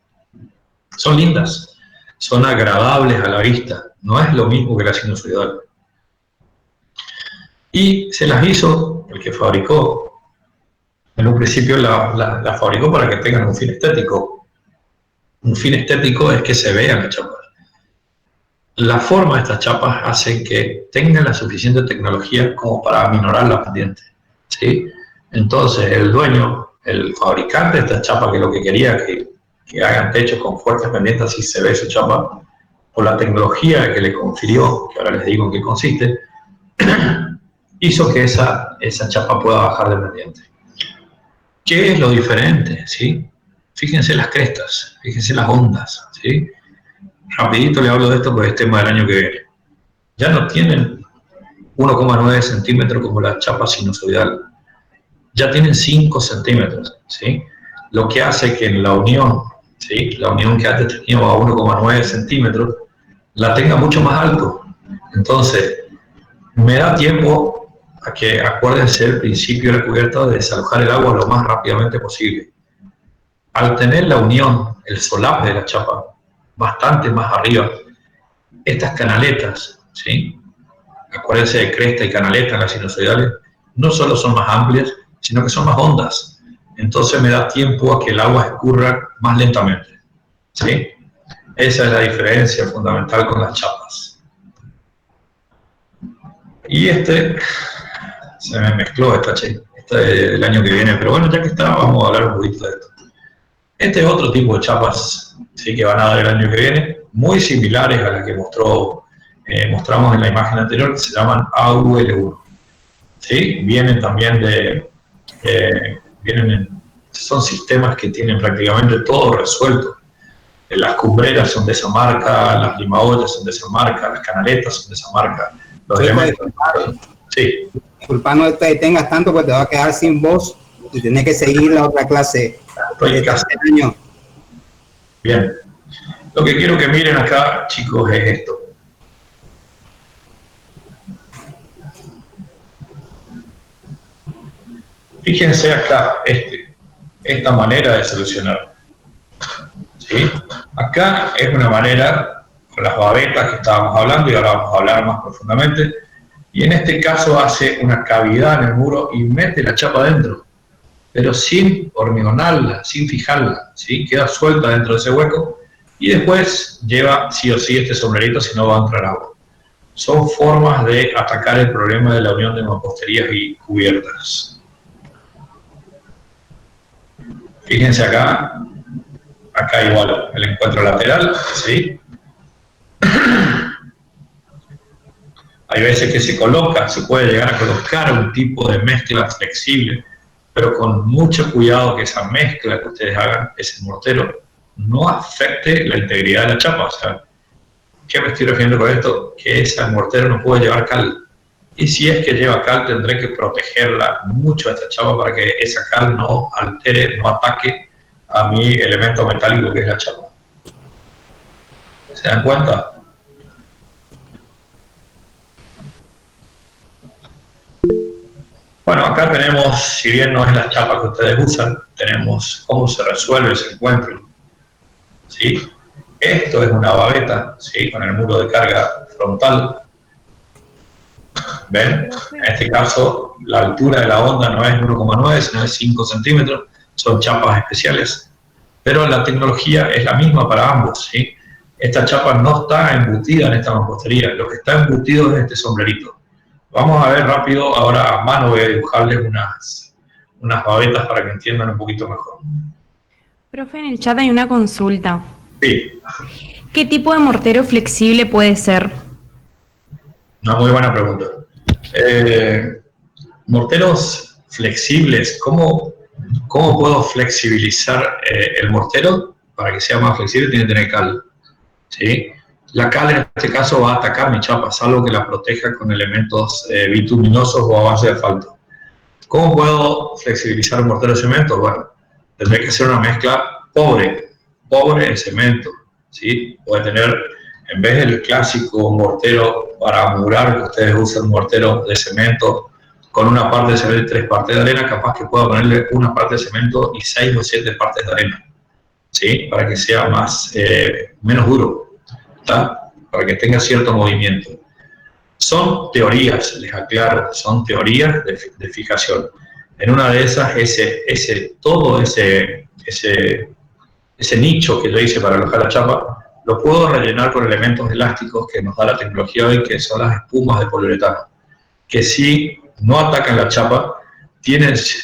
son lindas, son agradables a la vista, no es lo mismo que la sinusoidal. Y se las hizo el que fabricó, en un principio la fabricó para que tengan un fin estético. Un fin estético es que se vean las chapas. La forma de estas chapas hace que tengan la suficiente tecnología como para aminorar la pendiente, ¿sí? Entonces el dueño, el fabricante de estas chapas, que lo que quería que hagan techos con fuertes pendientes así se ve su chapa, por la tecnología que le confirió, que ahora les digo en qué consiste, hizo que esa chapa pueda bajar de pendiente. ¿Qué es lo diferente? ¿Sí? Fíjense las crestas, fíjense las ondas, ¿sí? Rapidito le hablo de esto porque es tema del año que viene. Ya no tienen 1,9 centímetros como la chapa sinusoidal, ya tienen 5 centímetros, ¿sí? Lo que hace que en la unión, ¿sí? La unión que antes tenía a 1,9 centímetros, la tenga mucho más alto. Entonces, me da tiempo a que, acuérdense el principio de la cubierta, de desalojar el agua lo más rápidamente posible. Al tener la unión, el solape de la chapa, bastante más arriba, estas canaletas, ¿sí? Acuérdense de cresta y canaleta en las sinusoidales, no solo son más amplias, sino que son más hondas. Entonces me da tiempo a que el agua escurra más lentamente, ¿sí? Esa es la diferencia fundamental con las chapas. Y se me mezcló este del año que viene, pero bueno, ya que está, vamos a hablar un poquito de esto. Este es otro tipo de chapas, ¿sí? Que van a dar el año que viene, muy similares a las que mostramos en la imagen anterior, que se llaman AUL1. ¿Sí? Vienen también son sistemas que tienen prácticamente todo resuelto. Las cumbreras son de esa marca, las limaollas son de esa marca, las canaletas son de esa marca. Los elementos. Sí. Disculpa, no te detengas tanto porque te vas a quedar sin voz y tenés que seguir la otra clase. Año. Bien. Lo que quiero que miren acá, chicos, es esto. Fíjense acá, esta manera de solucionar. ¿Sí? Acá es una manera, con las babetas que estábamos hablando, y ahora vamos a hablar más profundamente, y en este caso hace una cavidad en el muro y mete la chapa adentro, pero sin hormigonarla, sin fijarla, ¿sí? Queda suelta dentro de ese hueco, y después lleva sí o sí este sombrerito, si no va a entrar agua. Son formas de atacar el problema de la unión de mamposterías y cubiertas. Fíjense acá igual, el encuentro lateral, ¿sí? Hay veces que se puede llegar a colocar un tipo de mezcla flexible, pero con mucho cuidado que esa mezcla que ustedes hagan, ese mortero, no afecte la integridad de la chapa. O sea, ¿qué me estoy refiriendo con esto? Que ese mortero no puede llevar cal. Y si es que lleva cal, tendré que protegerla mucho a esta chapa para que esa cal no altere, no ataque a mi elemento metálico que es la chapa. ¿Se dan cuenta? Bueno, acá tenemos, si bien no es la chapa que ustedes usan, tenemos cómo se resuelve ese encuentro. ¿Sí? Esto es una babeta, ¿sí? Con el muro de carga frontal. ¿Ven? En este caso, la altura de la onda no es 1,9, sino es 5 centímetros. Son chapas especiales. Pero la tecnología es la misma para ambos, ¿sí? Esta chapa no está embutida en esta mampostería. Lo que está embutido es este sombrerito. Vamos a ver rápido, ahora a mano voy a dibujarles unas babetas para que entiendan un poquito mejor. Profe, en el chat hay una consulta. Sí. ¿Qué tipo de mortero flexible puede ser? Una muy buena pregunta. Morteros flexibles, ¿cómo puedo flexibilizar el mortero? Para que sea más flexible tiene que tener cal, ¿sí? La cal en este caso va a atacar mi chapa, salvo que la proteja con elementos bituminosos o a base de asfalto. ¿Cómo puedo flexibilizar un mortero de cemento? Bueno, tendré que hacer una mezcla pobre en cemento, ¿sí? Puede tener, en vez del clásico mortero para murar, que ustedes usan un mortero de cemento con una parte de cemento y 3 partes de arena, capaz que pueda ponerle una parte de cemento y 6 o 7 partes de arena, ¿sí? Para que sea menos duro. ¿Está? Para que tenga cierto movimiento. Son teorías, les aclaro, son teorías de fijación. En una de esas, todo ese nicho que yo hice para alojar la chapa, lo puedo rellenar con elementos elásticos que nos da la tecnología hoy, que son las espumas de poliuretano, que si no atacan la chapa,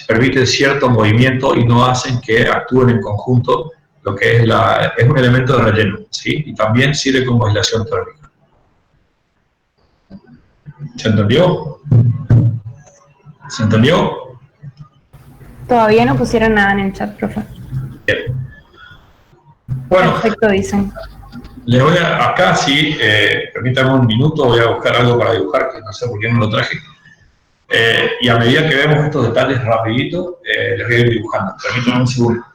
permiten cierto movimiento y no hacen que actúen en conjunto, lo que es un elemento de relleno, ¿sí? Y también sirve como aislación térmica. ¿Se entendió? ¿Se entendió? Todavía no pusieron nada en el chat, profe. Bien. Bueno, perfecto, dicen. Les voy acá sí, permítanme un minuto, voy a buscar algo para dibujar, que no sé por qué no lo traje. Y a medida que vemos estos detalles rapidito, les voy a ir dibujando. Permítanme un segundo.